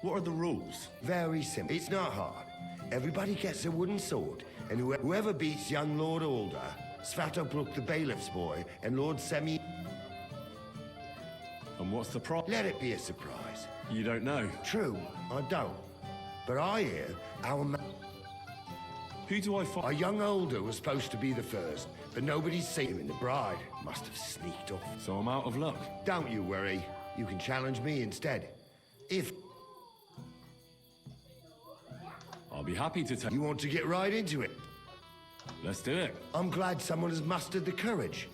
[SPEAKER 13] What are the rules?
[SPEAKER 18] Very simple. It's not hard. Everybody gets a wooden sword, and whoever beats young Lord Alder, Svatopluk the bailiff's boy, and Lord Semi...
[SPEAKER 13] And what's the price?
[SPEAKER 18] Let it be a surprise.
[SPEAKER 13] You don't know?
[SPEAKER 18] True, I don't. But I hear our
[SPEAKER 13] Who do I find?
[SPEAKER 18] Our young Alder was supposed to be the first, but nobody's seen him, and the bride must have sneaked off.
[SPEAKER 13] So I'm out of luck?
[SPEAKER 18] Don't you worry. You can challenge me instead. If...
[SPEAKER 13] I'll be happy to take...
[SPEAKER 18] You want to get right into it?
[SPEAKER 13] Let's do it.
[SPEAKER 18] I'm glad someone has mustered the courage.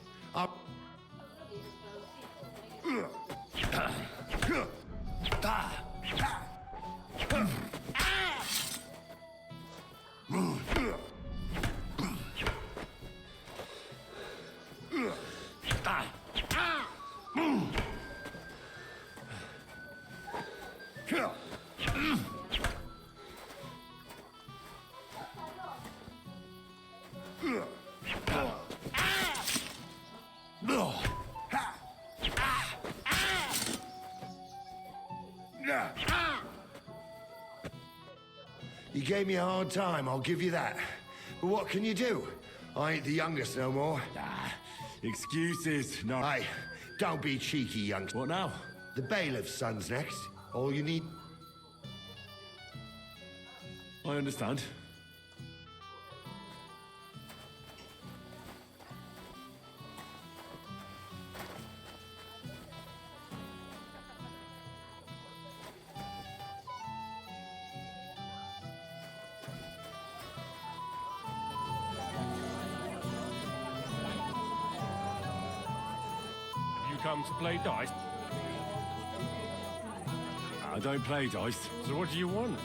[SPEAKER 18] You gave me a hard time, I'll give you that. What can you do? I ain't the youngest no more.
[SPEAKER 13] Excuses, no.
[SPEAKER 18] Hey, don't be cheeky, youngster.
[SPEAKER 13] What now?
[SPEAKER 18] The bailiff's son's next. All you need...
[SPEAKER 13] I understand.
[SPEAKER 6] Come to play dice?
[SPEAKER 13] I don't play dice.
[SPEAKER 6] So what do you want?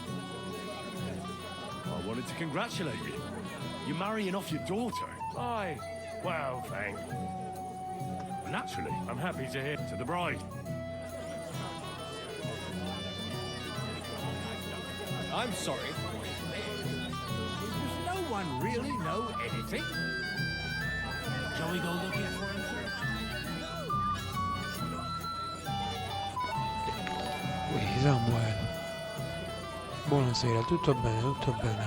[SPEAKER 13] I wanted to congratulate you. You're marrying off your daughter.
[SPEAKER 6] Aye. Well, thanks.
[SPEAKER 13] Naturally.
[SPEAKER 6] I'm happy to hear.
[SPEAKER 13] To the bride.
[SPEAKER 8] I'm sorry. Does no one really know anything?
[SPEAKER 7] Shall we go looking for him, sir?
[SPEAKER 1] Samuel, buonasera, tutto bene, tutto bene.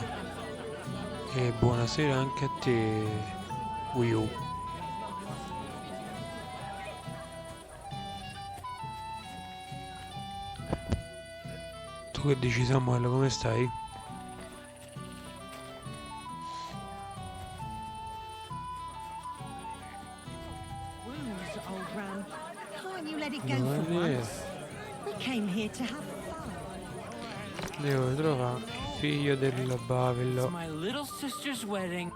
[SPEAKER 1] E buonasera anche a te, Wii U. Tu che dici, Samuel, come stai?
[SPEAKER 11] Wounds, old ram. Can't you let it go for once? We came here to have fun.
[SPEAKER 1] Devo trovare il figlio del
[SPEAKER 9] It's
[SPEAKER 1] Bavillo.
[SPEAKER 9] my little sister's wedding.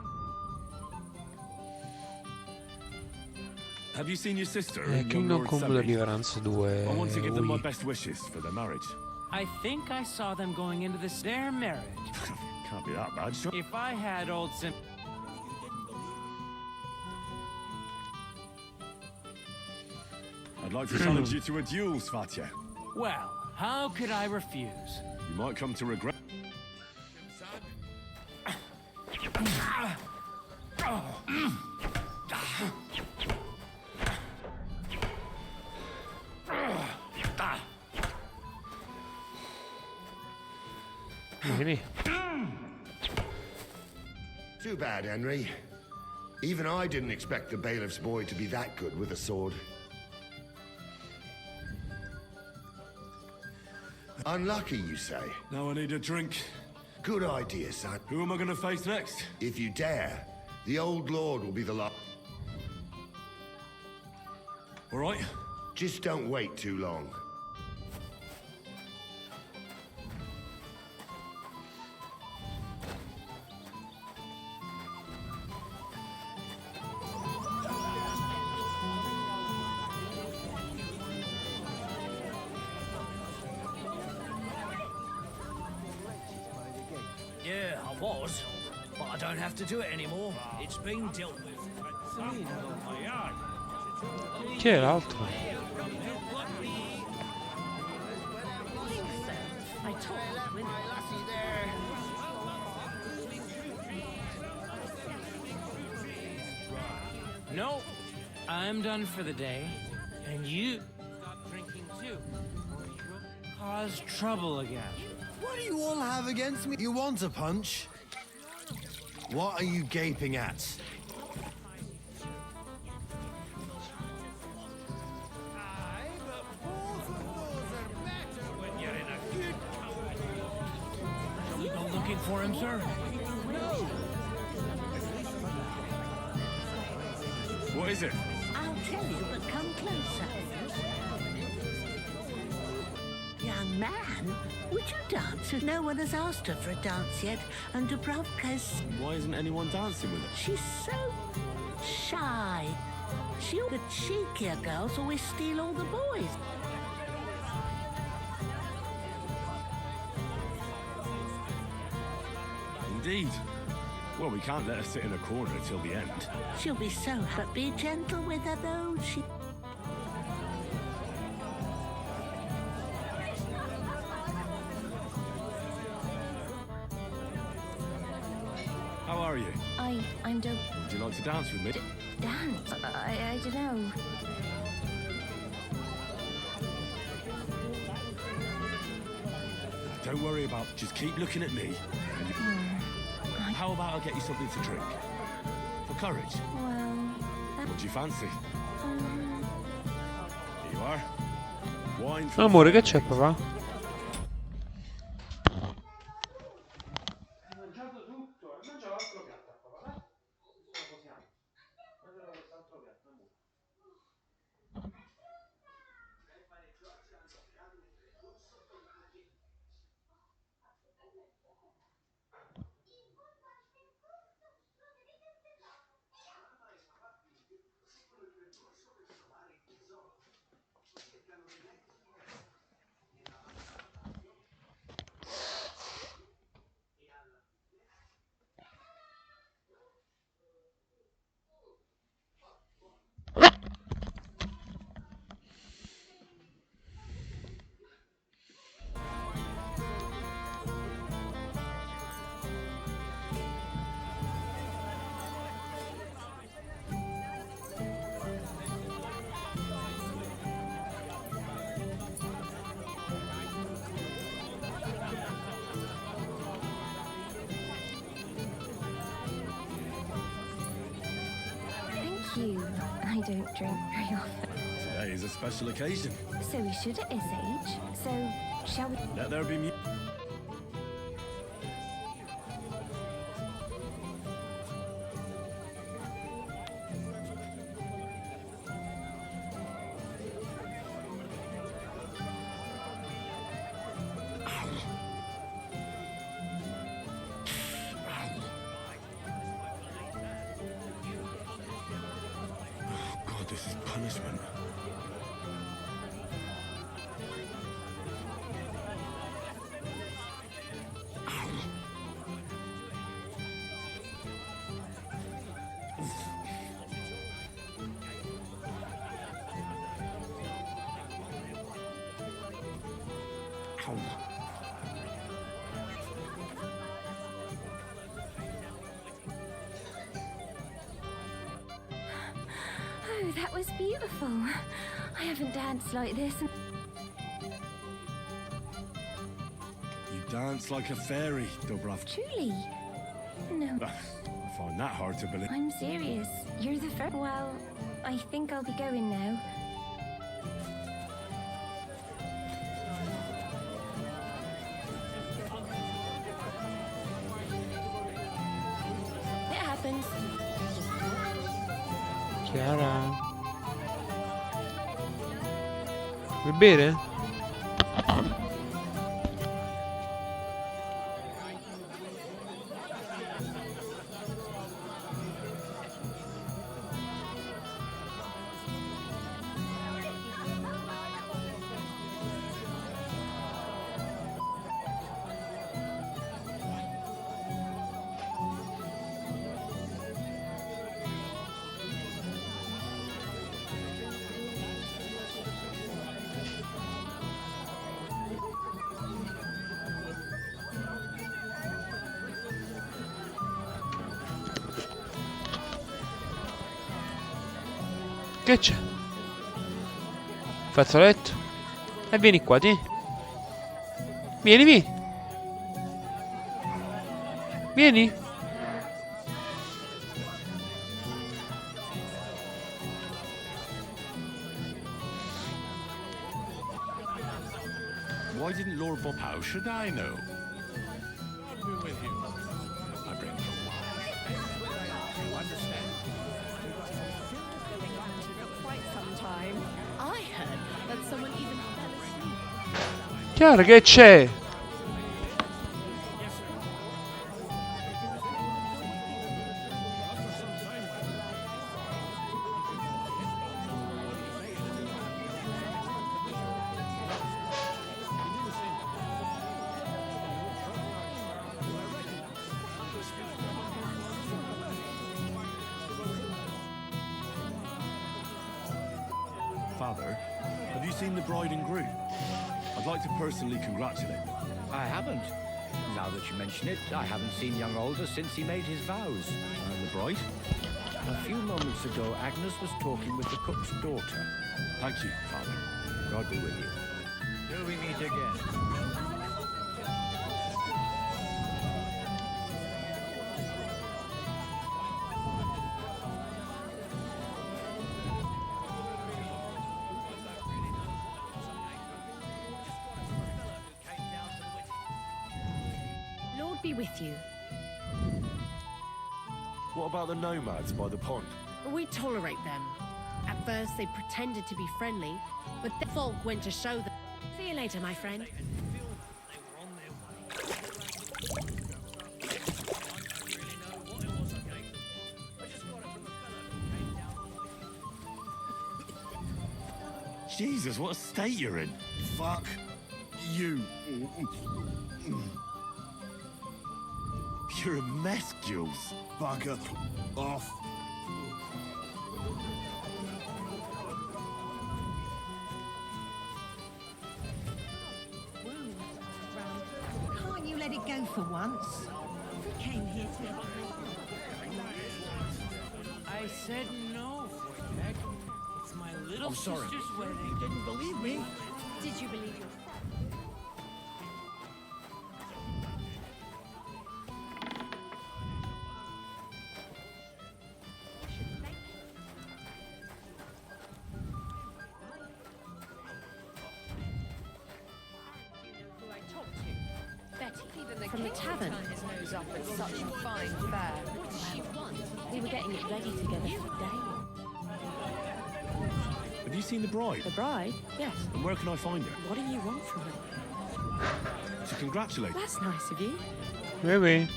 [SPEAKER 13] Have you seen your sister?
[SPEAKER 1] Kingdom Come Deliverance 2.
[SPEAKER 13] I want to give them my
[SPEAKER 1] Wii.
[SPEAKER 13] best wishes for their marriage.
[SPEAKER 9] I think I saw them going into their marriage.
[SPEAKER 13] Can't be that bad, sure.
[SPEAKER 9] If I had old Sim...
[SPEAKER 13] I'd like to challenge you to a duel, Svatya.
[SPEAKER 9] Well, how could I refuse?
[SPEAKER 13] You might come to regret.
[SPEAKER 1] Vieni.
[SPEAKER 18] Too bad, Henry. Even I didn't expect the bailiff's boy to be that good with a sword. Unlucky, you say?
[SPEAKER 13] Now I need a drink.
[SPEAKER 18] Good idea, son.
[SPEAKER 13] Who am I going to face next?
[SPEAKER 18] If you dare, the old lord will be the last.
[SPEAKER 13] All right.
[SPEAKER 18] Just don't wait too long.
[SPEAKER 7] Yeah, I was. But I don't have to do it anymore. It's been dealt with.
[SPEAKER 1] Chi è l'altro?
[SPEAKER 11] I talked with
[SPEAKER 9] No, I'm done for the day. And you stop drinking too. Or you will cause trouble again.
[SPEAKER 21] What do you all have against me? You want a punch? What are you gaping at?
[SPEAKER 7] Shall we go looking for him, sir?
[SPEAKER 11] No.
[SPEAKER 13] What is it?
[SPEAKER 11] I'll tell you, but come closer. Young man, would you dance? No one has asked her for a dance yet, and Dubrovka's...
[SPEAKER 13] Why isn't anyone dancing with her?
[SPEAKER 11] She's so shy. The cheekier girls always steal all the boys.
[SPEAKER 13] Indeed. Well, we can't let her sit in a corner till the end.
[SPEAKER 11] She'll be so happy. Be gentle with her, though. She...
[SPEAKER 13] How are you?
[SPEAKER 22] I'm dope.
[SPEAKER 13] Would you like to dance with me?
[SPEAKER 22] Dance? I don't know.
[SPEAKER 13] Don't worry about it. Just keep looking at me.
[SPEAKER 22] I
[SPEAKER 6] how about I get you something to drink? For courage?
[SPEAKER 22] Well,
[SPEAKER 6] What do you fancy? Here you are. Wine for
[SPEAKER 1] Amore, che c'è, papà?
[SPEAKER 3] Hai mangiato tutto, hai mangiato l'altro piatto a papà, dai. Adesso lo posiamo. Mangialo quest'altro piatto, amore.
[SPEAKER 22] thank you. I don't drink very often.
[SPEAKER 6] Today is a special occasion.
[SPEAKER 22] So we should at his age. So, shall we?
[SPEAKER 6] Let there be music. God, this is punishment.
[SPEAKER 22] Oh, that was beautiful. I haven't danced like this.
[SPEAKER 6] You dance like a fairy, Dubrov.
[SPEAKER 22] Truly? No.
[SPEAKER 6] I find that hard to believe.
[SPEAKER 22] I'm serious. You're the first. Well, I think I'll be going now. It happens.
[SPEAKER 1] Chiara. Vuoi bere? Che c'è? Fazzoletto? E vieni qua, ti. Vieni, vieni. Vieni.
[SPEAKER 12] Why didn't Lord Bob? How should I know? I'll be with you. I bring you
[SPEAKER 8] You understand?
[SPEAKER 14] For quite some time. I heard that someone even fell asleep.
[SPEAKER 1] Chiara, che c'è?
[SPEAKER 6] Father, have you seen the bride and groom? I'd like to personally congratulate them.
[SPEAKER 8] I haven't. Now that you mention it, I haven't seen young Alder since he made his vows.
[SPEAKER 6] And the bride?
[SPEAKER 8] A few moments ago, Agnes was talking with the cook's daughter.
[SPEAKER 6] Thank you, Father.
[SPEAKER 8] God be with you. Till we meet again.
[SPEAKER 2] be with you.
[SPEAKER 13] What about the nomads by the pond?
[SPEAKER 2] We tolerate them. At first, they pretended to be friendly, but the folk went to show them. See you later, my friend.
[SPEAKER 13] Jesus, what a state you're in. Fuck you. You're a mess, Jules. Bugger off.
[SPEAKER 11] Can't you let it go for once? We came here to have
[SPEAKER 9] I said no, Fortbeck. It's my little
[SPEAKER 8] I'm sorry.
[SPEAKER 9] sister's wedding.
[SPEAKER 8] You didn't believe me?
[SPEAKER 2] Did you believe your
[SPEAKER 14] From the tavern.
[SPEAKER 4] His nose up at such fine fare.
[SPEAKER 14] What does she want? We were getting it ready together for days.
[SPEAKER 13] Have you seen the bride?
[SPEAKER 14] The bride? Yes.
[SPEAKER 13] And where can I find her?
[SPEAKER 14] What do you want from her?
[SPEAKER 13] To congratulate.
[SPEAKER 14] That's nice of you.
[SPEAKER 1] Oui, oui.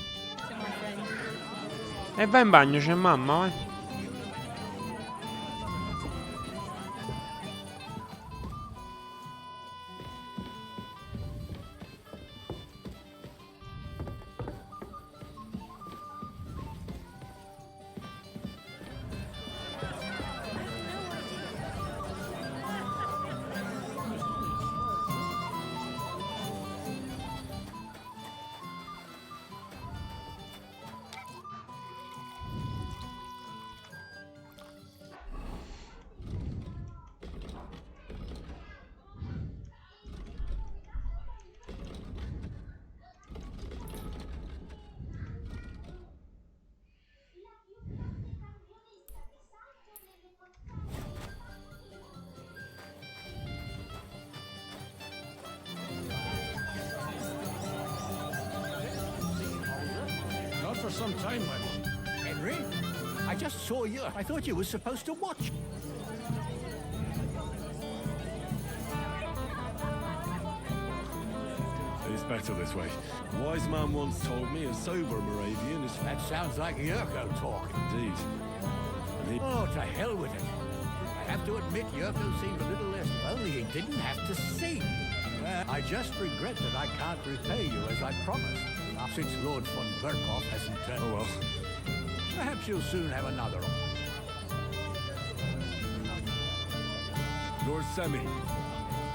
[SPEAKER 1] E vai in bagno, c'è mamma, vai.
[SPEAKER 8] Not for some time, my lord. Henry, I just saw you. I thought you were supposed to watch.
[SPEAKER 13] It's better this way. A wise man once told me a sober Moravian is...
[SPEAKER 8] That sounds like Yurko talk.
[SPEAKER 13] Indeed. And he...
[SPEAKER 8] Oh, to hell with it. I have to admit, Yurko seemed a little less... Only he didn't have to sing. Well, I just regret that I can't repay you as I promised. Since Lord von Berkhoff hasn't turned...
[SPEAKER 13] Oh, well.
[SPEAKER 8] Perhaps you'll soon have another.
[SPEAKER 13] Lord Semi.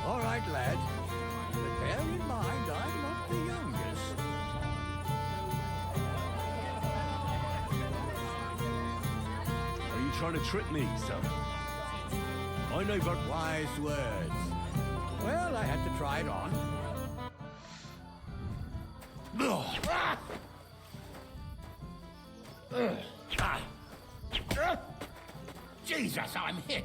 [SPEAKER 8] All right, lad. But bear in mind, I'm not the youngest.
[SPEAKER 13] Are you trying to trick me, son? I know but...
[SPEAKER 8] Wise words. Well, I had to try it on. Jesus, I'm hit.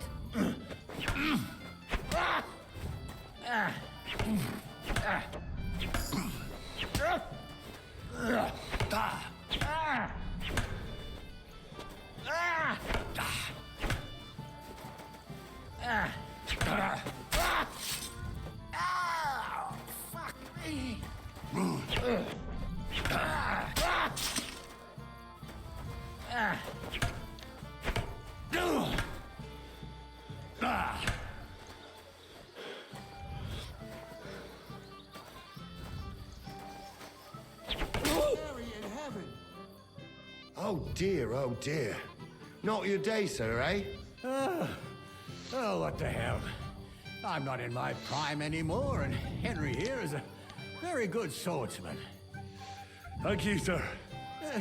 [SPEAKER 8] Fuck me.
[SPEAKER 18] Oh dear, oh dear. Not your day, sir, eh?
[SPEAKER 8] Oh, what the hell. I'm not in my prime anymore, and Henry here is a very good swordsman.
[SPEAKER 13] Thank you, sir.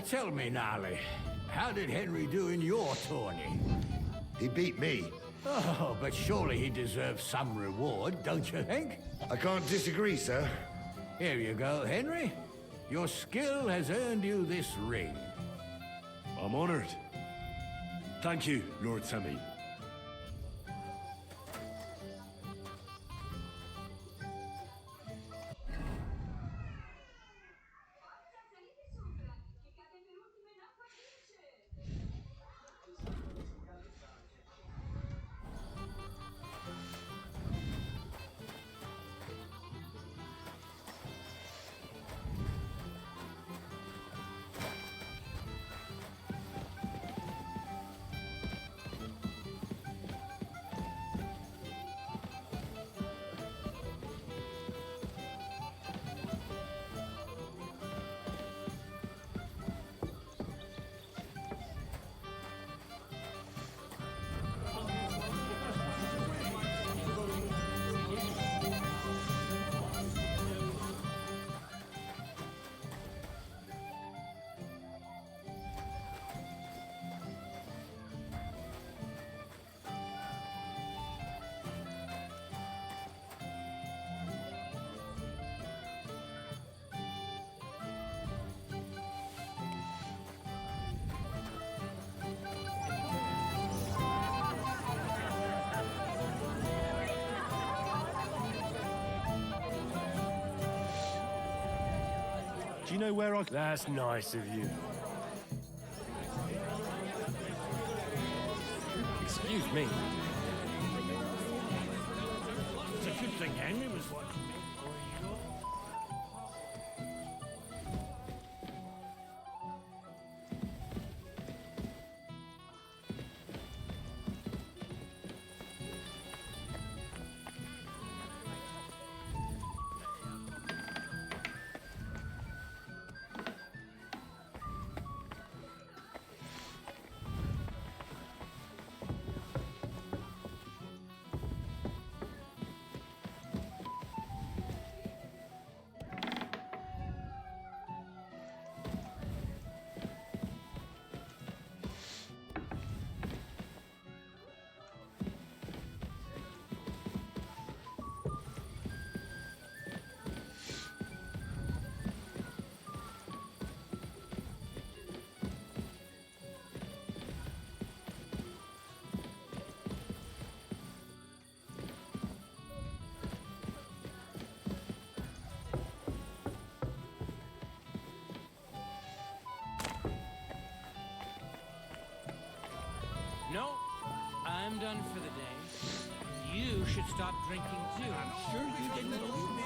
[SPEAKER 8] Tell me, Gnarly, how did Henry do in your tourney?
[SPEAKER 18] He beat me.
[SPEAKER 8] Oh, but surely he deserves some reward, don't you think?
[SPEAKER 18] I can't disagree, sir.
[SPEAKER 8] Here you go, Henry. Your skill has earned you this ring.
[SPEAKER 13] I'm honored. Thank you, Lord Semi.
[SPEAKER 6] Do you know where I...
[SPEAKER 9] That's nice of you. Excuse me.
[SPEAKER 6] It's a good thing Henry was watching.
[SPEAKER 9] No, I'm done for the day. You should stop drinking too. I'm sure you didn't believe me.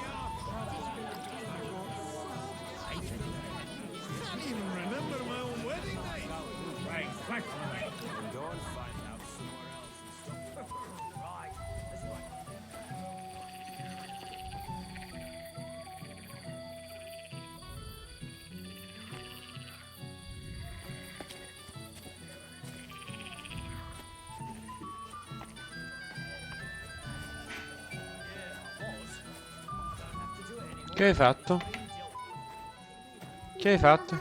[SPEAKER 13] I can't even remember my own wedding night. Right, quick.
[SPEAKER 9] Go and find out somewhere else. Right.
[SPEAKER 1] Che hai fatto? Che hai fatto?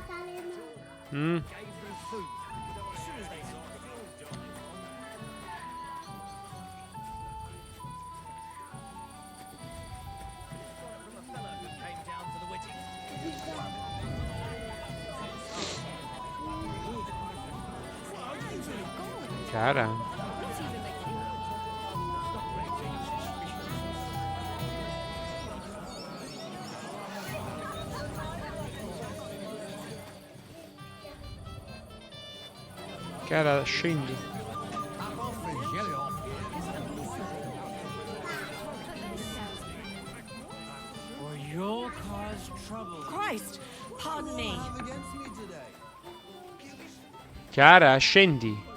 [SPEAKER 1] Cara. Cara, scendi.
[SPEAKER 9] Or you'll cause trouble.
[SPEAKER 14] Christ, pardon me.
[SPEAKER 1] Chiara, scendi.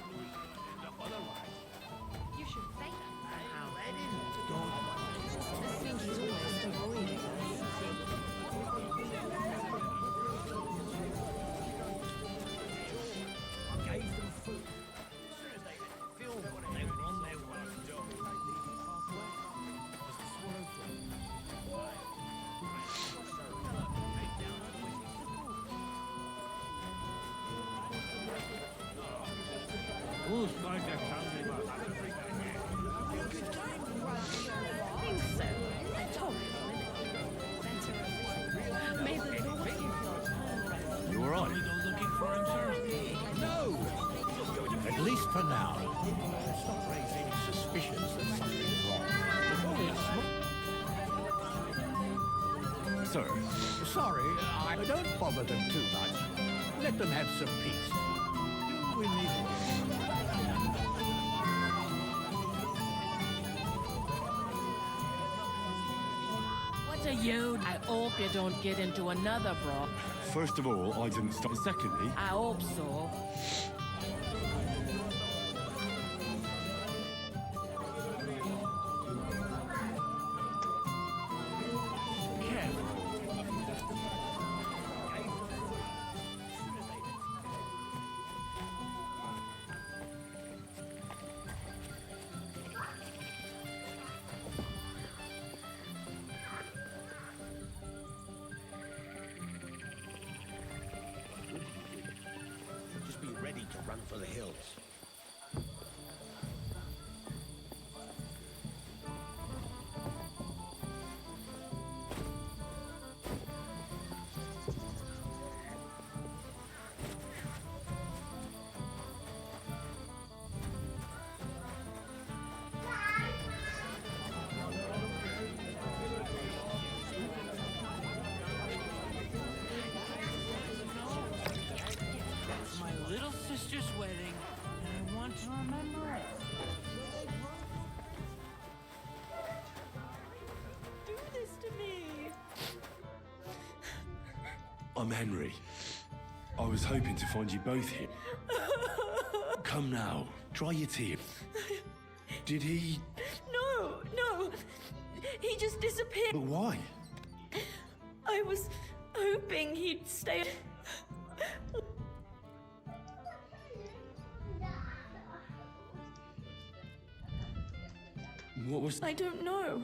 [SPEAKER 8] You were on. No! At least for now. Let's not raise any suspicions that something's wrong. It's only a small... Sir. Sorry, I don't bother them too much. Let them have some peace. We need...
[SPEAKER 2] What are you? I hope you don't get into another brawl.
[SPEAKER 6] First of all, I didn't stop. Secondly...
[SPEAKER 2] I hope so.
[SPEAKER 5] Just be ready to run for the hills.
[SPEAKER 15] I'm Henry. I was hoping to find you both here. Come now, dry your tears. Did he...
[SPEAKER 14] No. He just disappeared.
[SPEAKER 15] But why?
[SPEAKER 14] I was hoping he'd stay.
[SPEAKER 15] What was...
[SPEAKER 14] I don't know.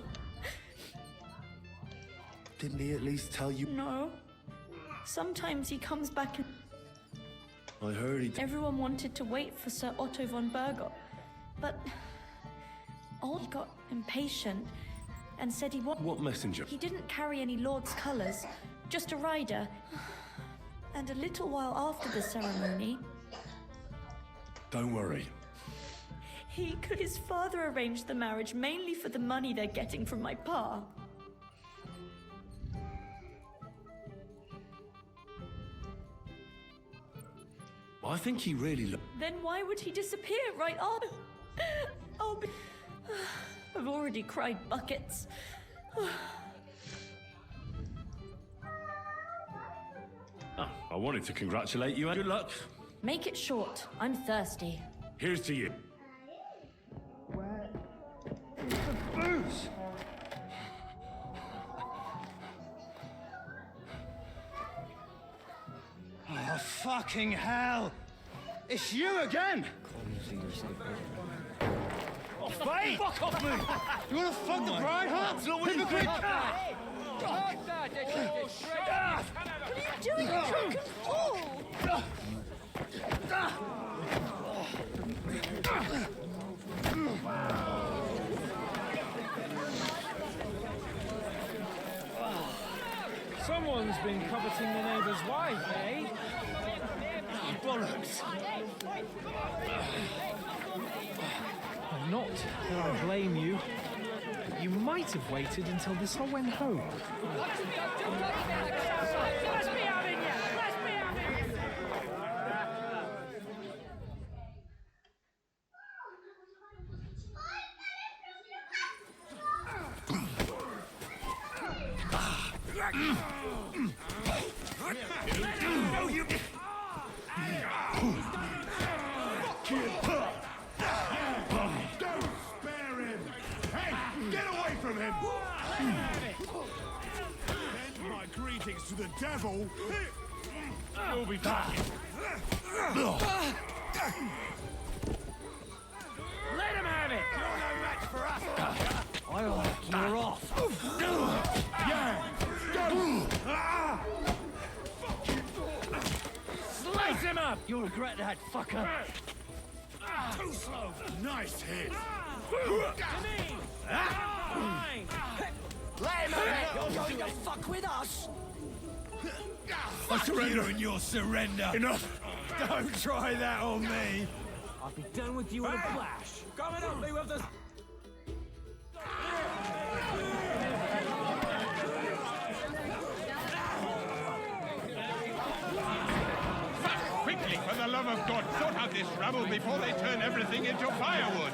[SPEAKER 15] Didn't he at least tell you...
[SPEAKER 14] No. Sometimes he comes back and...
[SPEAKER 15] I heard he...
[SPEAKER 14] Everyone wanted to wait for Sir Otto von Bergot, but... Old got impatient and said he wanted...
[SPEAKER 15] What messenger?
[SPEAKER 14] He didn't carry any lord's colours, just a rider. And a little while after the ceremony...
[SPEAKER 15] Don't worry.
[SPEAKER 14] His father arranged the marriage mainly for the money they're getting from my pa.
[SPEAKER 15] I think he really...
[SPEAKER 14] Then why would he disappear right after? Oh, but... I've already cried buckets.
[SPEAKER 15] I wanted to congratulate you and good luck.
[SPEAKER 14] Make it short. I'm thirsty.
[SPEAKER 15] Here's to you.
[SPEAKER 21] Booze! Oh, fucking hell! It's you again! Oh, Faye! Fuck off me! You wanna fuck the bride, huh? Hypocrite!
[SPEAKER 14] What are you doing, you drunken fool?
[SPEAKER 9] Someone's been coveting the neighbour's wife, eh?
[SPEAKER 21] Oh, bollocks!
[SPEAKER 9] I'm not that I blame you. You might have waited until this all went home.
[SPEAKER 13] To the devil!
[SPEAKER 6] You'll be back.
[SPEAKER 9] Let him have it!
[SPEAKER 13] You're no match for us!
[SPEAKER 21] You're off!
[SPEAKER 13] Yeah!
[SPEAKER 9] Slice him up!
[SPEAKER 21] You'll regret that, fucker!
[SPEAKER 13] Too slow! Nice hit!
[SPEAKER 9] Fine!
[SPEAKER 21] Let him have it!
[SPEAKER 7] You're going to fuck with us?
[SPEAKER 13] I surrender in your surrender! Enough! Don't try that on me!
[SPEAKER 9] I'll be done with you in a flash. Coming up, me with the...
[SPEAKER 12] Quickly, for the love of God, sort out this rabble before they turn everything into firewood!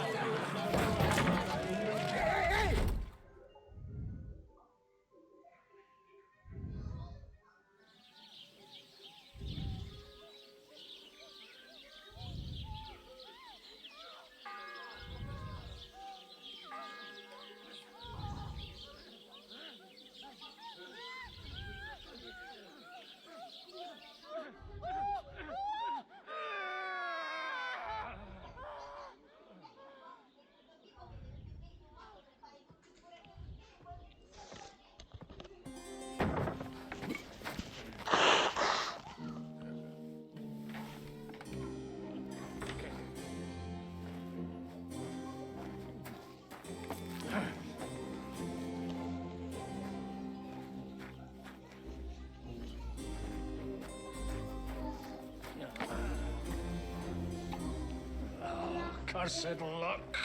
[SPEAKER 21] Cursed luck.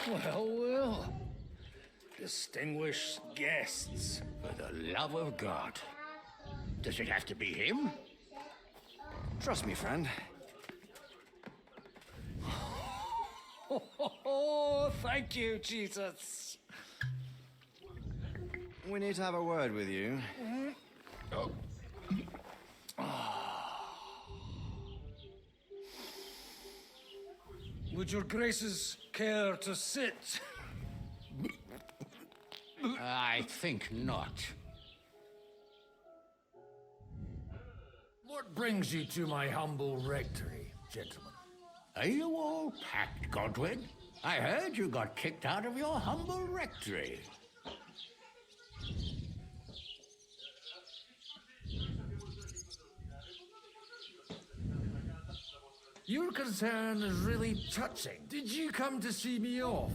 [SPEAKER 21] Well,
[SPEAKER 8] Distinguished guests, for the love of God. Does it have to be him?
[SPEAKER 16] Trust me, friend.
[SPEAKER 8] Oh, thank you, Jesus.
[SPEAKER 16] We need to have a word with you.
[SPEAKER 8] Oh.
[SPEAKER 19] Would your graces care to sit?
[SPEAKER 8] I think not.
[SPEAKER 19] What brings you to my humble rectory, gentlemen?
[SPEAKER 8] Are you all packed, Godwin? I heard you got kicked out of your humble rectory.
[SPEAKER 19] Your concern is really touching. Did you come to see me off?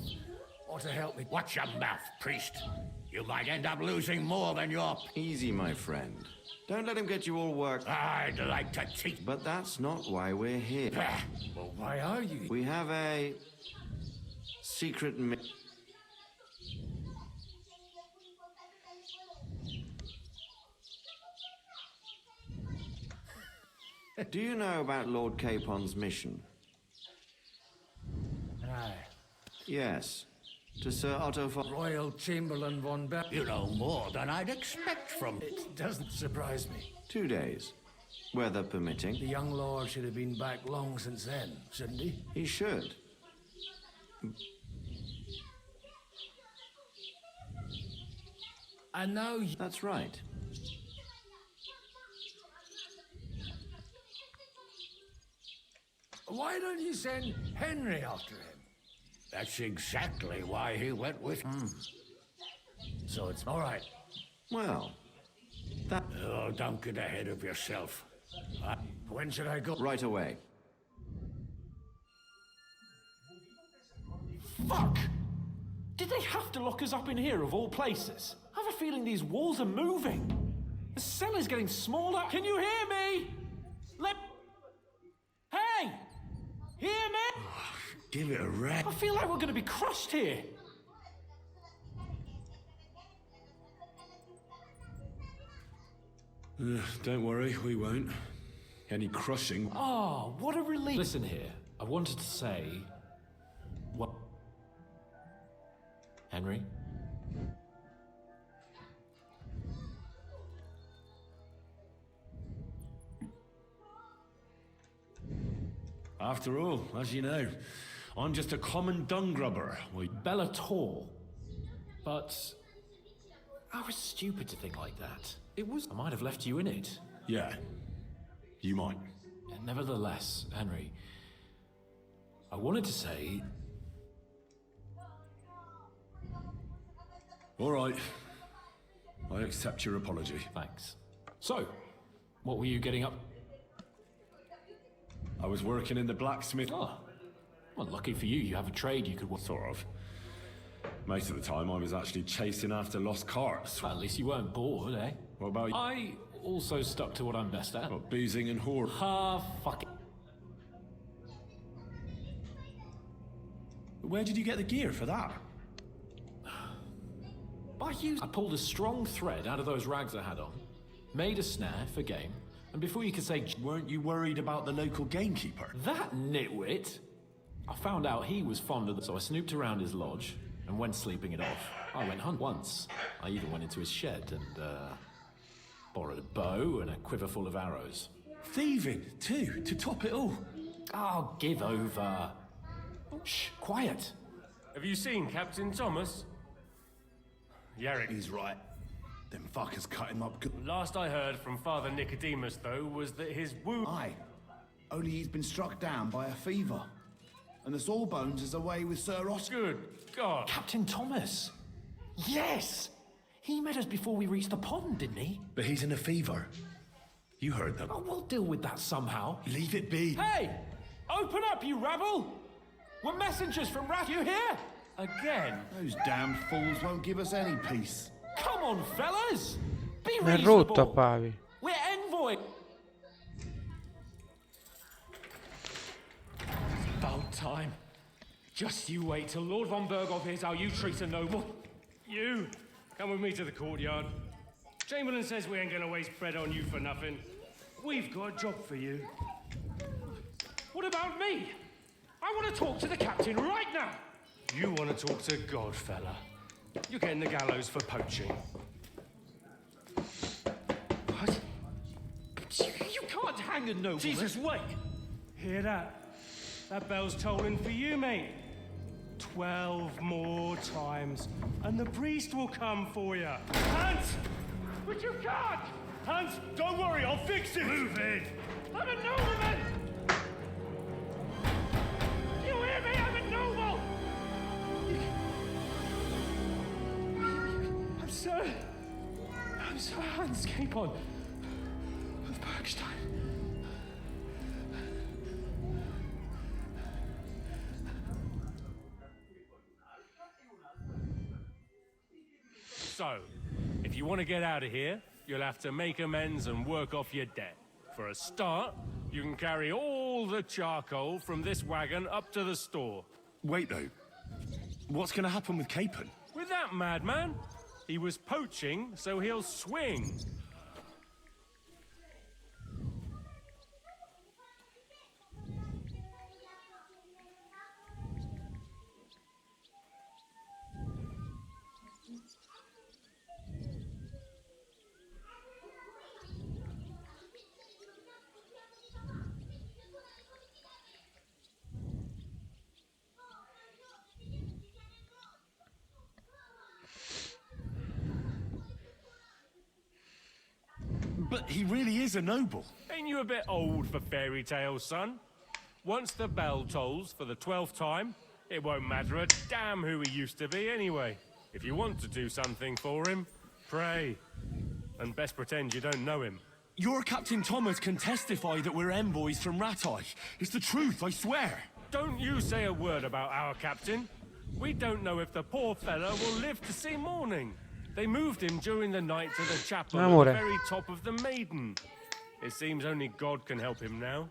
[SPEAKER 19] Or to help me?
[SPEAKER 8] Watch your mouth, priest. You might end up losing more than your...
[SPEAKER 16] Easy, my friend. Don't let him get you all worked.
[SPEAKER 8] I'd like to teach...
[SPEAKER 16] But that's not why we're here.
[SPEAKER 19] Well, why are you?
[SPEAKER 16] We have a... secret Do you know about Lord Capon's mission?
[SPEAKER 19] Aye.
[SPEAKER 16] Yes. To Sir Otto von...
[SPEAKER 19] Royal Chamberlain von Ber...
[SPEAKER 8] You know more than I'd expect from...
[SPEAKER 19] It doesn't surprise me.
[SPEAKER 16] 2 days. Weather permitting.
[SPEAKER 19] The young lord should have been back long since then, shouldn't he?
[SPEAKER 16] He should.
[SPEAKER 19] And now...
[SPEAKER 16] That's right.
[SPEAKER 19] Why don't you send Henry after him?
[SPEAKER 8] That's exactly why he went with...
[SPEAKER 19] So it's all right.
[SPEAKER 16] Well, that...
[SPEAKER 8] Oh, don't get ahead of yourself.
[SPEAKER 19] When should I go?
[SPEAKER 16] Right away.
[SPEAKER 10] Fuck! Did they have to lock us up in here of all places? I have a feeling these walls are moving. The cell is getting smaller. Can you hear me? Hey! Hear me?
[SPEAKER 16] Give it a rest.
[SPEAKER 10] I feel like we're going to be crushed here.
[SPEAKER 15] Don't worry, we won't. Any crushing.
[SPEAKER 10] Oh, what a relief. Listen here, I wanted to say... What? Henry?
[SPEAKER 15] After all, as you know, I'm just a common dung grubber.
[SPEAKER 10] Bellator. But... I was stupid to think like that. It was... I might have left you in it.
[SPEAKER 15] Yeah, you might.
[SPEAKER 10] Nevertheless, Henry, I wanted to say...
[SPEAKER 15] All right. I accept your apology.
[SPEAKER 10] Thanks. So, what were you getting up?
[SPEAKER 15] I was working in the blacksmith.
[SPEAKER 10] Oh. Well, lucky for you, you have a trade you could...
[SPEAKER 15] Sort of. Most of the time, I was actually chasing after lost carts.
[SPEAKER 10] Well, at least you weren't bored, eh?
[SPEAKER 15] What about you?
[SPEAKER 10] I also stuck to what I'm best at.
[SPEAKER 15] What, boozing and whore?
[SPEAKER 10] Fuck it.
[SPEAKER 15] Where did you get the gear for that?
[SPEAKER 10] I pulled a strong thread out of those rags I had on, made a snare for game, and before you could say...
[SPEAKER 15] Weren't you worried about the local gamekeeper?
[SPEAKER 10] That nitwit! I found out he was fond of so I snooped around his lodge and went sleeping it off. I went hunt once. I even went into his shed and, borrowed a bow and a quiver full of arrows.
[SPEAKER 15] Thieving, too, to top it all.
[SPEAKER 10] Oh, give over. Oh, shh, quiet.
[SPEAKER 17] Have you seen Captain Thomas? Yarrick.
[SPEAKER 13] He's right. Them fuckers cut him up good.
[SPEAKER 17] Last I heard from Father Nicodemus, though, was that his wound...
[SPEAKER 13] Aye. Only he's been struck down by a fever. And the Sawbones is away with Sir Oscar.
[SPEAKER 17] Good God.
[SPEAKER 10] Captain Thomas! Yes! He met us before we reached the pond, didn't he?
[SPEAKER 15] But he's in a fever. You heard them.
[SPEAKER 10] Oh, we'll deal with that somehow.
[SPEAKER 15] Leave it be.
[SPEAKER 10] Hey! Open up, you rabble! We're messengers from Wrath. You here?
[SPEAKER 17] Again?
[SPEAKER 13] Those damned fools won't give us any peace.
[SPEAKER 10] Come on, fellas! Be
[SPEAKER 1] Mi è
[SPEAKER 10] reasonable!
[SPEAKER 1] rotto, Pavi.
[SPEAKER 10] We're envoy!
[SPEAKER 17] About time. Just you wait till Lord von Berghoff hears how you treat a noble. You, come with me to the courtyard. Chamberlain says we ain't gonna waste bread on you for nothing. We've got a job for you.
[SPEAKER 9] What about me? I want to talk to the captain right now.
[SPEAKER 17] You want to talk to God, fella. You're getting the gallows for poaching.
[SPEAKER 9] What? You can't hang a nobleman.
[SPEAKER 17] Jesus, wait! Hear that? That bell's tolling for you, mate. 12 more times, and the priest will come for you. Hans!
[SPEAKER 9] But you can't!
[SPEAKER 17] Hans, don't worry, I'll fix it! Move it!
[SPEAKER 9] I'm a nobleman! You hear me? I'm a noble! I'm Sir Hans Capon of Bergstein.
[SPEAKER 17] So, if you want to get out of here, you'll have to make amends and work off your debt. For a start, you can carry all the charcoal from this wagon up to the store.
[SPEAKER 15] Wait, though. What's going to happen with Capon?
[SPEAKER 17] With that madman? He was poaching, so he'll swing.
[SPEAKER 15] But he really is a noble.
[SPEAKER 17] Ain't you a bit old for fairy tales, son? Once the bell tolls for the 12th time, it won't matter a damn who he used to be anyway. If you want to do something for him, pray. And best pretend you don't know him.
[SPEAKER 15] Your Captain Thomas can testify that we're envoys from Ratai. It's the truth, I swear.
[SPEAKER 17] Don't you say a word about our captain. We don't know if the poor fella will live to see morning. They moved him during the night to the chapel at the very top of the Maiden. It seems only God can help him now.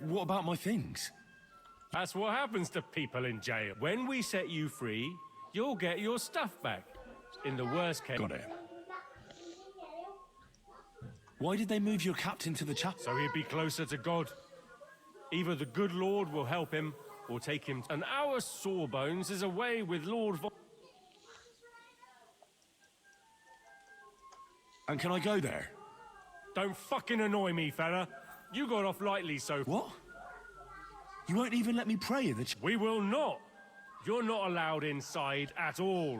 [SPEAKER 15] What about my things?
[SPEAKER 17] That's what happens to people in jail. When we set you free, you'll get your stuff back. In the worst case...
[SPEAKER 15] Got it. Why did they move your captain to the chapel?
[SPEAKER 17] So he'd be closer to God. Either the good Lord will help him, or take him... And our Sawbones is away with Lord Von...
[SPEAKER 15] And can I go there?
[SPEAKER 17] Don't fucking annoy me, fella. You got off lightly, so...
[SPEAKER 15] What? You won't even let me pray in the...
[SPEAKER 17] We will not. You're not allowed inside at all.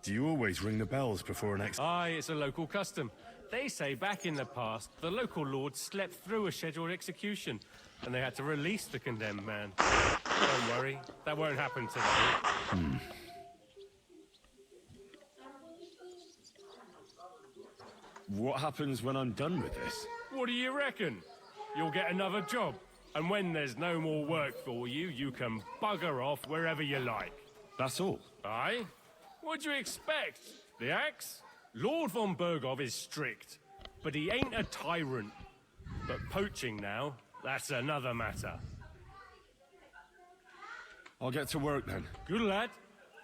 [SPEAKER 15] Do you always ring the bells before an
[SPEAKER 17] Aye, it's a local custom. They say back in the past, the local lord slept through a scheduled execution, and they had to release the condemned man. Don't worry, that won't happen today.
[SPEAKER 15] What happens when I'm done with this?
[SPEAKER 17] What do you reckon? You'll get another job, and when there's no more work for you, you can bugger off wherever you like.
[SPEAKER 15] That's all?
[SPEAKER 17] Aye? What'd you expect? The axe? Lord von Bergov is strict, but he ain't a tyrant. But poaching now, that's another matter.
[SPEAKER 15] I'll get to work then.
[SPEAKER 17] Good lad.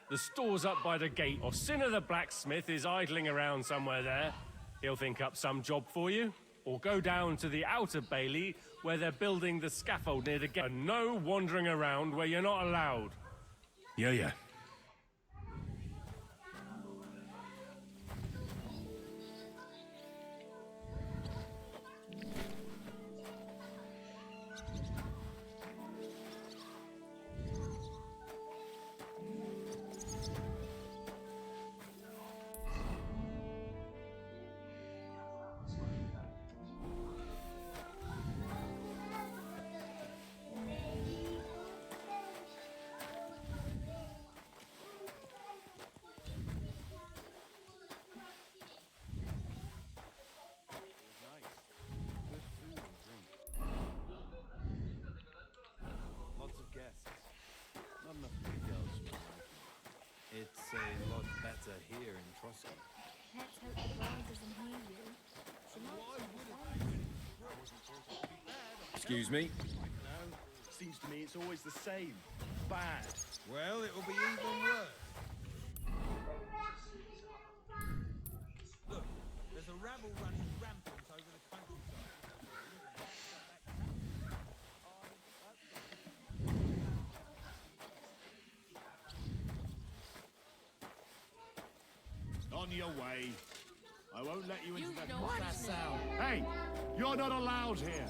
[SPEAKER 17] The store's up by the gate. Or Sinner the blacksmith is idling around somewhere there. He'll think up some job for you. Or go down to the outer bailey where they're building the scaffold near the gate. And no wandering around where you're not allowed.
[SPEAKER 15] Yeah.
[SPEAKER 3] It's a lot better here in Trotsky.
[SPEAKER 22] Let's hope the bride doesn't hear you. She might
[SPEAKER 13] Excuse me? No, seems to me it's always the same. Bad. Well, it will be even worse. Look, there's a rabble running rampant over the countryside. On your way. I won't let you into the...
[SPEAKER 22] What's that sound?
[SPEAKER 13] Hey! You're not allowed here!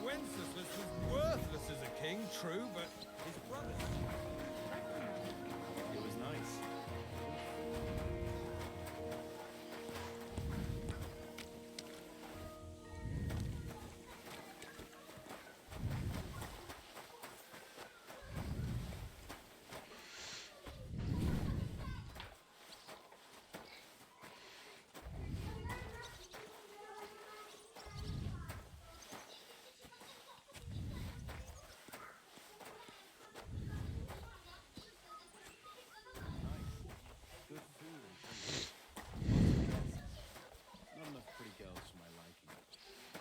[SPEAKER 13] Wenceslas was worthless as a king, true, but his brother... It was nice.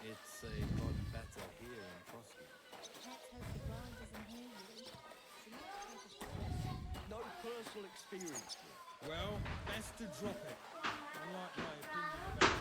[SPEAKER 3] It's a lot better here in Trotsky.
[SPEAKER 22] Let's hope the bride doesn't hear you. She might take a
[SPEAKER 13] No personal experience. Well, best to drop it. Unlike my opinion about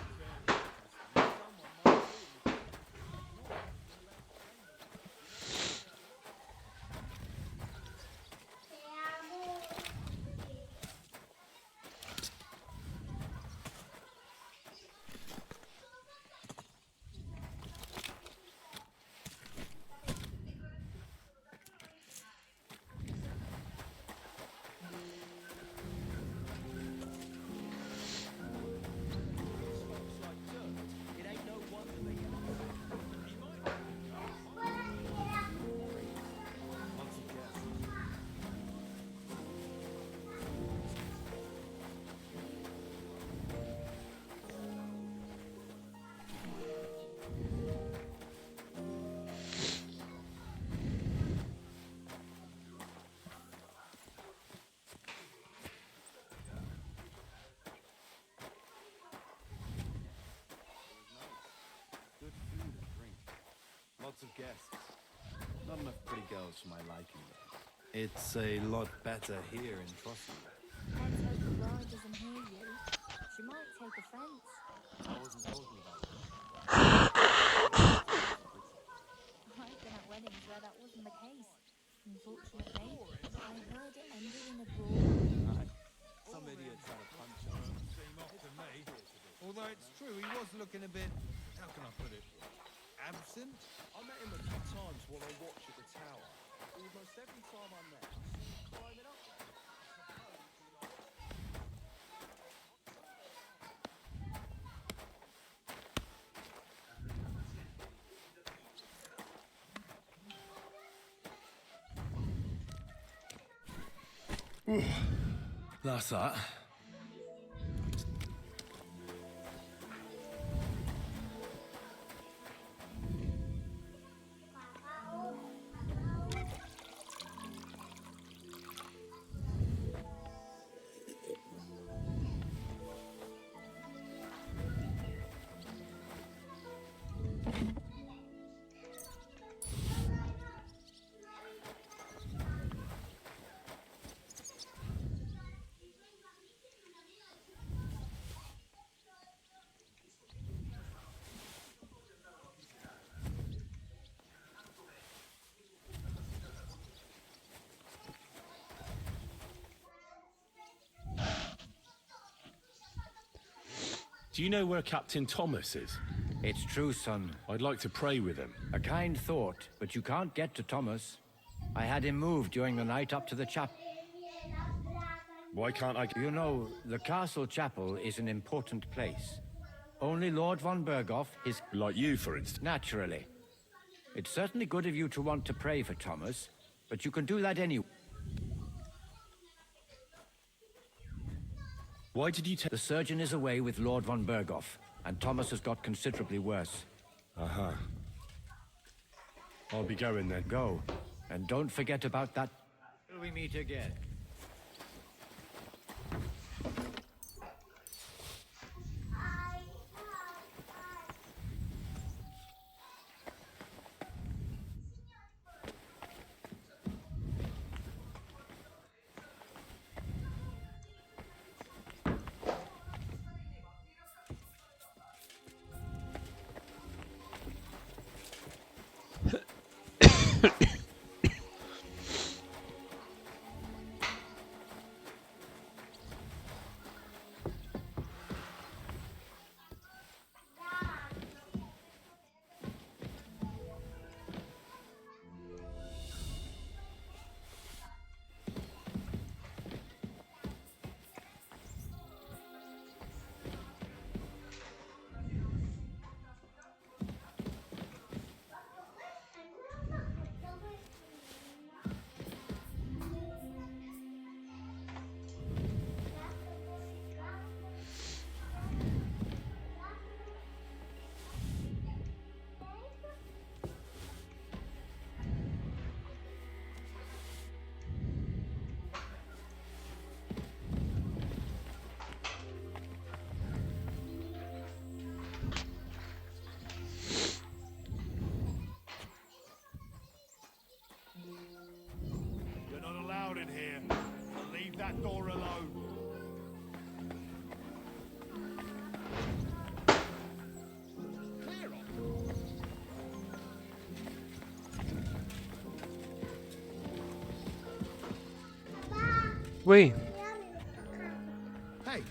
[SPEAKER 3] Lots of guests. Not enough pretty girls for my liking, though. It's a lot better here in Trotsky.
[SPEAKER 22] Let's hope the bride doesn't hear you. She might take offense.
[SPEAKER 3] I wasn't talking about that.
[SPEAKER 22] I've been at weddings where that wasn't the case. Unfortunately, I heard it ended in a brawl.
[SPEAKER 3] Some idiots had a punch on him.
[SPEAKER 13] seem off to me. Although it's true, he was looking a bit... How can I put it? Absent?
[SPEAKER 20] I met him a few times while I watched at the tower. Almost every time I met, I see him climbing up there.
[SPEAKER 3] That's that.
[SPEAKER 6] Do you know where Captain Thomas is?
[SPEAKER 19] It's true, son.
[SPEAKER 6] I'd like to pray with him.
[SPEAKER 19] A kind thought, but you can't get to Thomas. I had him moved during the night up to the chapel.
[SPEAKER 15] Why can't I...
[SPEAKER 8] You know, the castle chapel is an important place. Only Lord von Berghoff is...
[SPEAKER 15] Like you, for instance.
[SPEAKER 8] Naturally. It's certainly good of you to want to pray for Thomas, but you can do that anyway.
[SPEAKER 15] Why did you
[SPEAKER 8] The surgeon is away with Lord von Berghoff, and Thomas has got considerably worse.
[SPEAKER 15] Uh-huh. I'll be going then.
[SPEAKER 8] Go. And don't forget about that... Till we meet again.
[SPEAKER 13] You're not allowed in here. Leave that door alone. Clear off.
[SPEAKER 1] Wait.
[SPEAKER 13] Hey.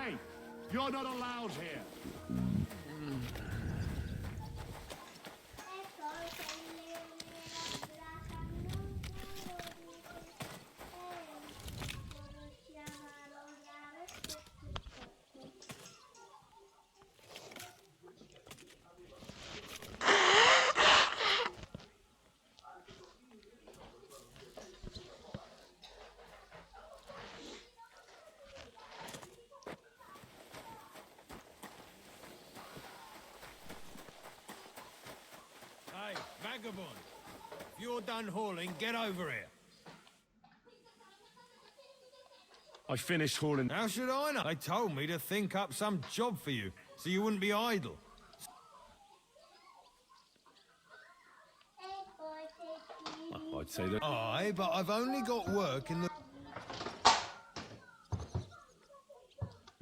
[SPEAKER 13] Hey, you're not allowed here.
[SPEAKER 4] Hey, vagabond. If you're done hauling, get over here.
[SPEAKER 13] I finished hauling.
[SPEAKER 4] How should I know? They told me to think up some job for you, so you wouldn't be idle.
[SPEAKER 15] I'd say that...
[SPEAKER 4] Aye, but I've only got work in the...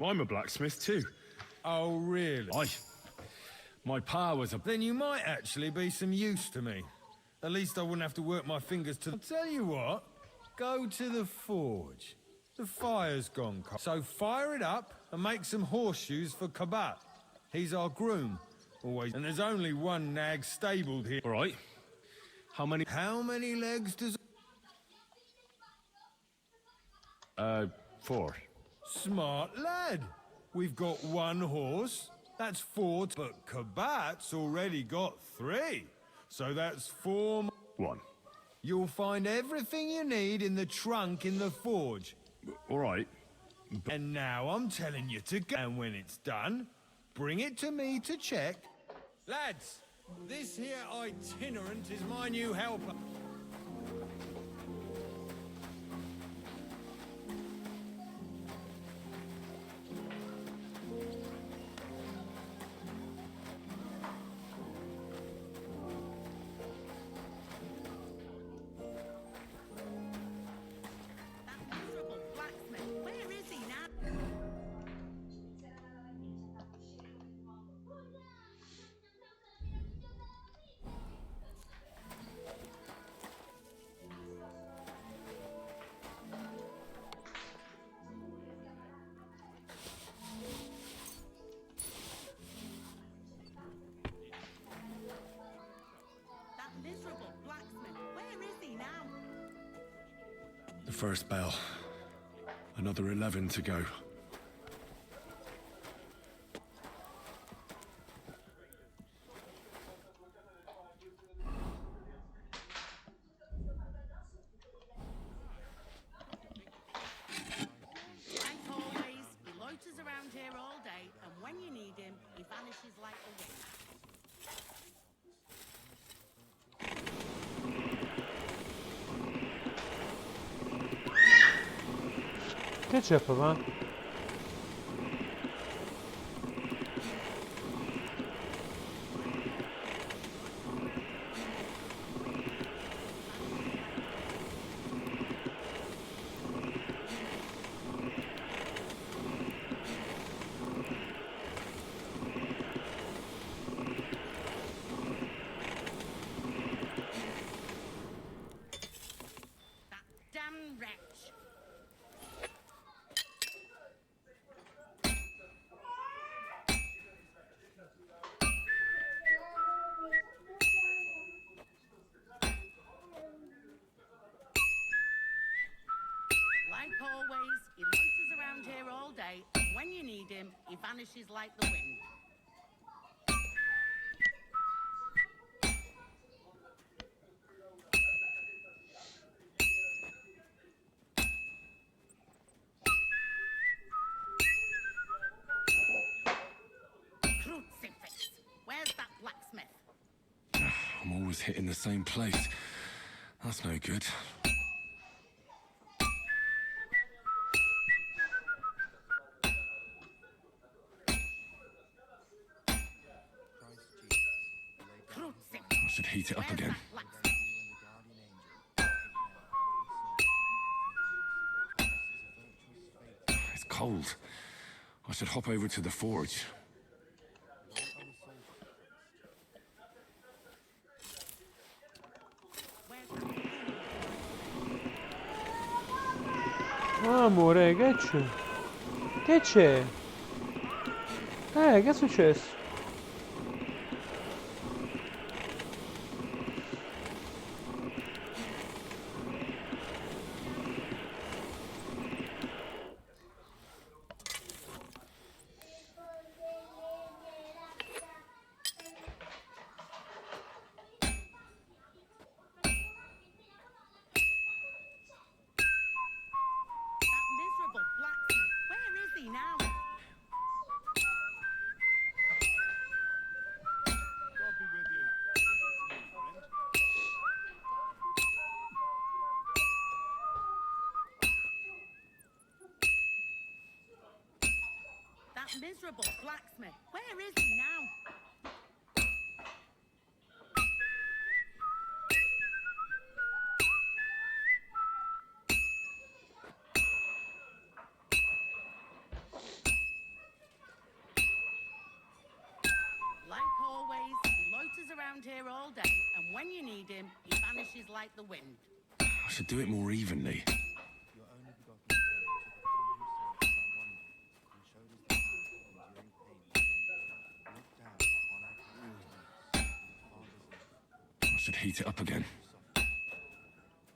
[SPEAKER 15] I'm a blacksmith too.
[SPEAKER 4] Oh, really?
[SPEAKER 15] My pa was a...
[SPEAKER 4] Then you might actually be some use to me. At least I wouldn't have to work my fingers to... I'll tell you what, go to the forge. The fire's gone cold. So fire it up and make some horseshoes for Kabat. He's our groom, always. And there's only one nag stabled here.
[SPEAKER 15] All right. How many...
[SPEAKER 4] How many legs does...
[SPEAKER 15] 4.
[SPEAKER 4] Smart lad. We've got 1 horse. That's 4, but Kabat's already got 3. So that's 4.
[SPEAKER 15] 1.
[SPEAKER 4] You'll find everything you need in the trunk in the forge.
[SPEAKER 15] All right.
[SPEAKER 4] And now I'm telling you to go. And when it's done, bring it to me to check. Lads, this here itinerant is my new helper.
[SPEAKER 15] The first bell. Another 11 to go.
[SPEAKER 2] Like always, he loiters around here all day, and when you need him, he vanishes like a wind.
[SPEAKER 1] Che c'è, papà?
[SPEAKER 2] Damn wretch. Like always, he loiters around here all day, and when you need him, he vanishes like the wind. Crucifix! Where's that blacksmith?
[SPEAKER 15] I'm always hitting the same place. That's no good. I should heat it up again. It's cold. I should hop over to the forge.
[SPEAKER 1] Amore, che c'è? Che c'è? Che è successo?
[SPEAKER 2] That miserable blacksmith. Where is he now?
[SPEAKER 13] God be with you. Friend.
[SPEAKER 2] That miserable blacksmith. Where is he now? Like always, he loiters around here all day, and when you need him, he vanishes like the wind.
[SPEAKER 15] I should do it more evenly.
[SPEAKER 20] Your only begotten Son took upon himself that wonder, and showed us the path of enduring pain. Look down upon our captives, Father's love.
[SPEAKER 15] I should heat it up again.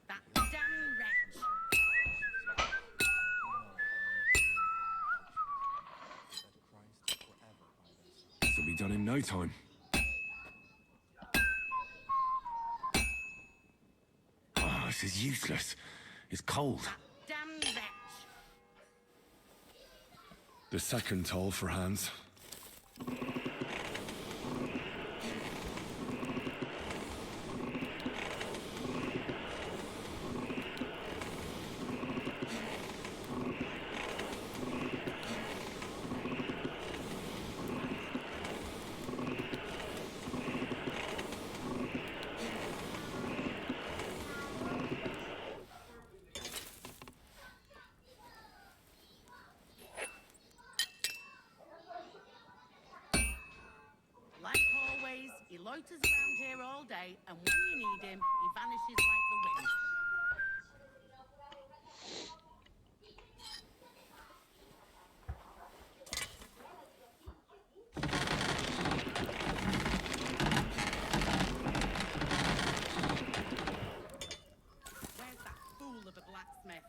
[SPEAKER 2] That damn wretch.
[SPEAKER 15] done in no time. Oh, this is useless. It's cold.
[SPEAKER 2] Damn wretch.
[SPEAKER 15] The second toll for Hans.
[SPEAKER 11] Like always, he loiters around here all day, and when you need him, he vanishes like the wind. Where's that fool of a blacksmith?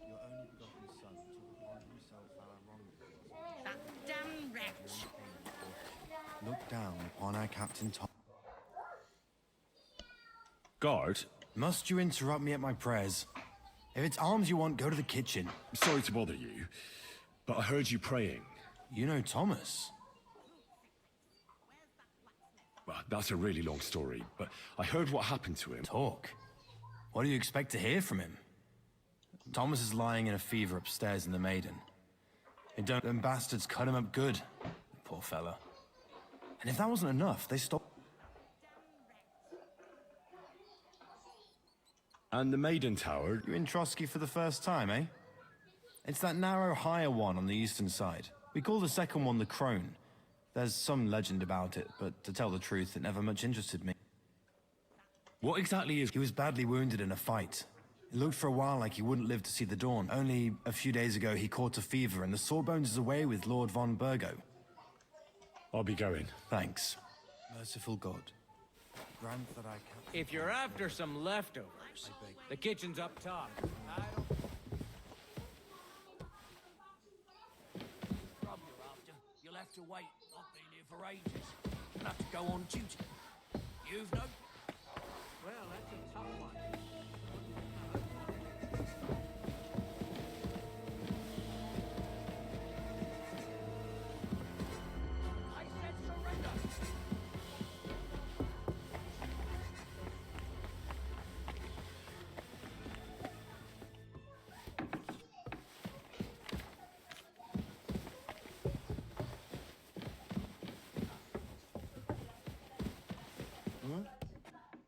[SPEAKER 20] Your only begotten Son took upon himself our wrongdoings.
[SPEAKER 11] That damn wretch!
[SPEAKER 20] Look down upon our Captain Tom.
[SPEAKER 15] Guard?
[SPEAKER 21] Must you interrupt me at my prayers? If it's arms you want, go to the kitchen.
[SPEAKER 15] Sorry to bother you, but I heard you praying.
[SPEAKER 21] You know Thomas.
[SPEAKER 15] Well, that's a really long story, but I heard what happened to him.
[SPEAKER 21] Talk. What do you expect to hear from him? Thomas is lying in a fever upstairs in the Maiden. Them bastards cut him up good. Poor fella. And if that wasn't enough, they stopped.
[SPEAKER 15] And the Maiden Tower?
[SPEAKER 21] You're in Trotsky for the first time, eh? It's that narrow, higher one on the eastern side. We call the second one the Crone. There's some legend about it, but to tell the truth, it never much interested me.
[SPEAKER 15] What exactly is...
[SPEAKER 21] He was badly wounded in a fight. It looked for a while like he wouldn't live to see the dawn. Only a few days ago, he caught a fever, and the Sawbones is away with Lord von Burgo.
[SPEAKER 15] I'll be going.
[SPEAKER 21] Thanks. Merciful God.
[SPEAKER 20] Grant that I can...
[SPEAKER 9] If you're after some leftovers, the kitchen's up top.
[SPEAKER 7] Grub you're after. You'll have to wait. I've been here for ages. I'll have to go on duty. You've no...
[SPEAKER 9] Well, that's a tough one.
[SPEAKER 7] I said surrender.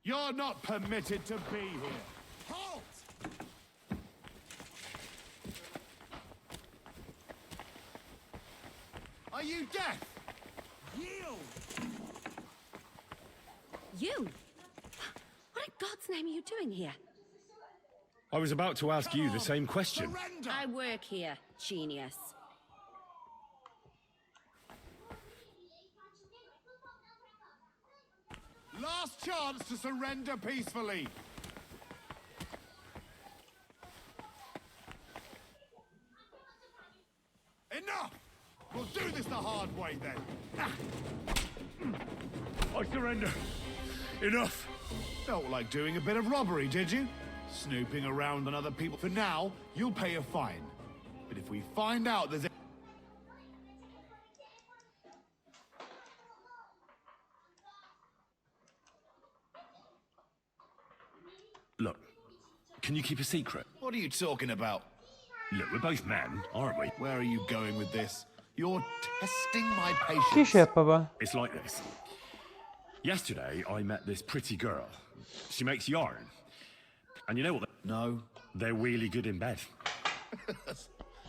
[SPEAKER 13] You're not permitted to be here. Halt! Are you deaf? Yield!
[SPEAKER 2] You? What in God's name are you doing here?
[SPEAKER 15] I was about to ask you the same question.
[SPEAKER 2] I work here, genius.
[SPEAKER 13] Last chance to surrender peacefully. Enough! We'll do this the hard way then.
[SPEAKER 15] I surrender. Enough.
[SPEAKER 13] Felt like doing a bit of robbery, did you? Snooping around on other people. For now, you'll pay a fine. But if we find out there's...
[SPEAKER 15] Look, can you keep a secret?
[SPEAKER 13] What are you talking about?
[SPEAKER 15] Look, we're both men, aren't we?
[SPEAKER 13] Where are you going with this? You're testing my
[SPEAKER 1] Chi
[SPEAKER 13] patience.
[SPEAKER 1] c'è, papà?
[SPEAKER 15] It's like this. Yesterday, I met this pretty girl. She makes yarn. And you know what?
[SPEAKER 13] No.
[SPEAKER 15] They're really good in bed.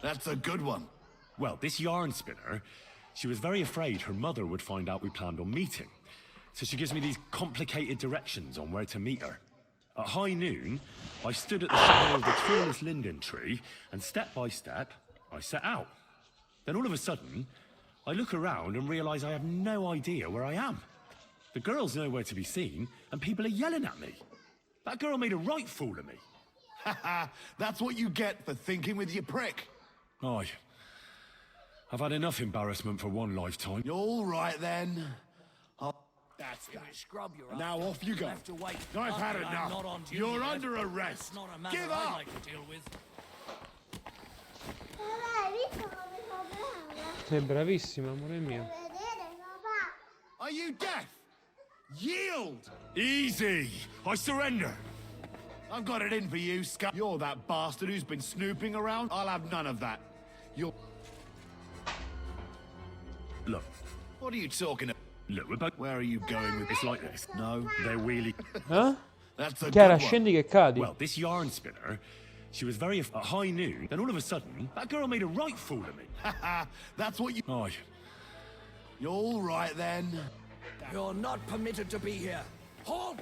[SPEAKER 13] That's a good one.
[SPEAKER 15] Well, this yarn spinner, she was very afraid her mother would find out we planned on meeting. So she gives me these complicated directions on where to meet her. At high noon, I stood at the shadow of the tallest linden tree, and step by step, I set out. Then all of a sudden, I look around and realise I have no idea where I am. The girl's nowhere to be seen, and people are yelling at me. That girl made a right fool of me.
[SPEAKER 13] Haha, that's what you get for thinking with your prick.
[SPEAKER 15] Aye. I've had enough embarrassment for one lifetime.
[SPEAKER 13] You're all right then.
[SPEAKER 8] That's that. Scrub your
[SPEAKER 13] Now off you go.
[SPEAKER 8] Have to wait.
[SPEAKER 13] I've had
[SPEAKER 8] Luckily, I'm
[SPEAKER 13] enough.
[SPEAKER 8] not on duty
[SPEAKER 13] You're
[SPEAKER 8] yet.
[SPEAKER 13] under arrest.
[SPEAKER 8] It's not a matter
[SPEAKER 13] Give
[SPEAKER 8] I'd
[SPEAKER 13] up.
[SPEAKER 8] like to deal with.
[SPEAKER 1] Sei bravissimo, amore mio.
[SPEAKER 13] Are you deaf? Yield!
[SPEAKER 15] Easy! I surrender!
[SPEAKER 13] I've got it in for you, scum. You're that bastard who's been snooping around. I'll have none of that. You're...
[SPEAKER 15] Look.
[SPEAKER 13] What are you talking about?
[SPEAKER 15] Look, we're both...
[SPEAKER 13] Where are you going with this like this? No?
[SPEAKER 15] They're wheelie...
[SPEAKER 1] Eh?
[SPEAKER 13] That's a
[SPEAKER 1] Chiara,
[SPEAKER 13] good one.
[SPEAKER 1] scendi che cadi.
[SPEAKER 15] Well, this yarn spinner, she was very... At high noon, then all of a sudden, that girl made a right fool of me.
[SPEAKER 13] Haha, that's what you...
[SPEAKER 15] Aye.
[SPEAKER 13] You're all right then.
[SPEAKER 8] You're not permitted to be here. Halt!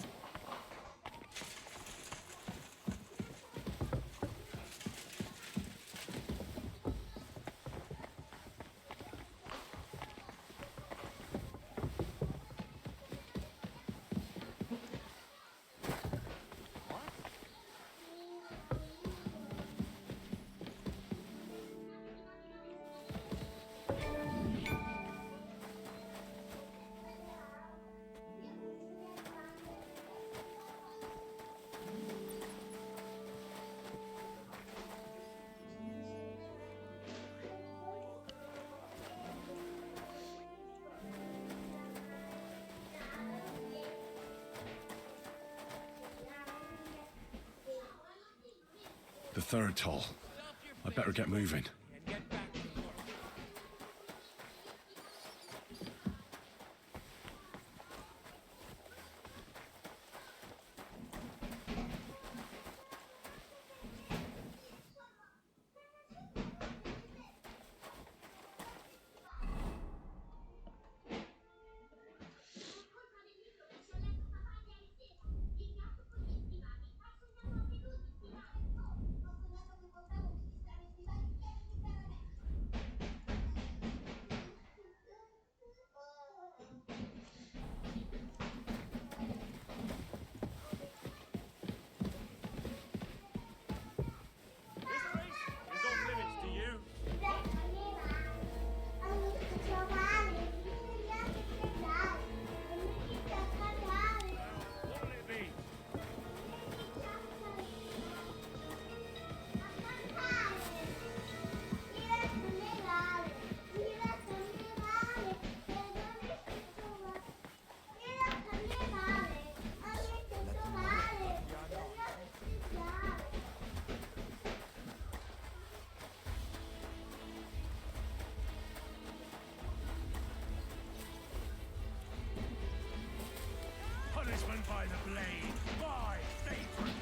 [SPEAKER 15] The third toll. I'd better get moving.
[SPEAKER 12] Punishment by the blade. My favorite.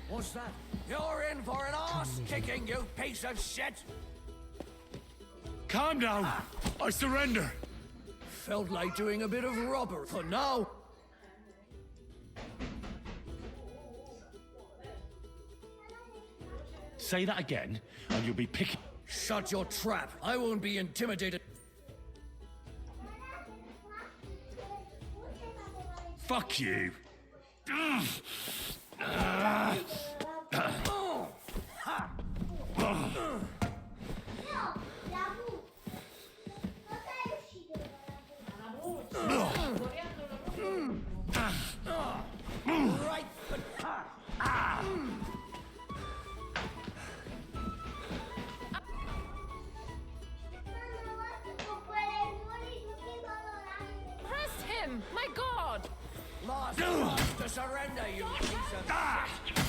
[SPEAKER 8] What's that? You're in for an arse-kicking, you piece of shit!
[SPEAKER 15] Calm down! I surrender!
[SPEAKER 8] Felt like doing a bit of robbery for now.
[SPEAKER 15] Say that again, and you'll be picking...
[SPEAKER 8] Shut your trap. I won't be intimidated.
[SPEAKER 15] Fuck you.
[SPEAKER 2] Arrest him! My God!
[SPEAKER 7] Last chance to surrender, you piece of shit!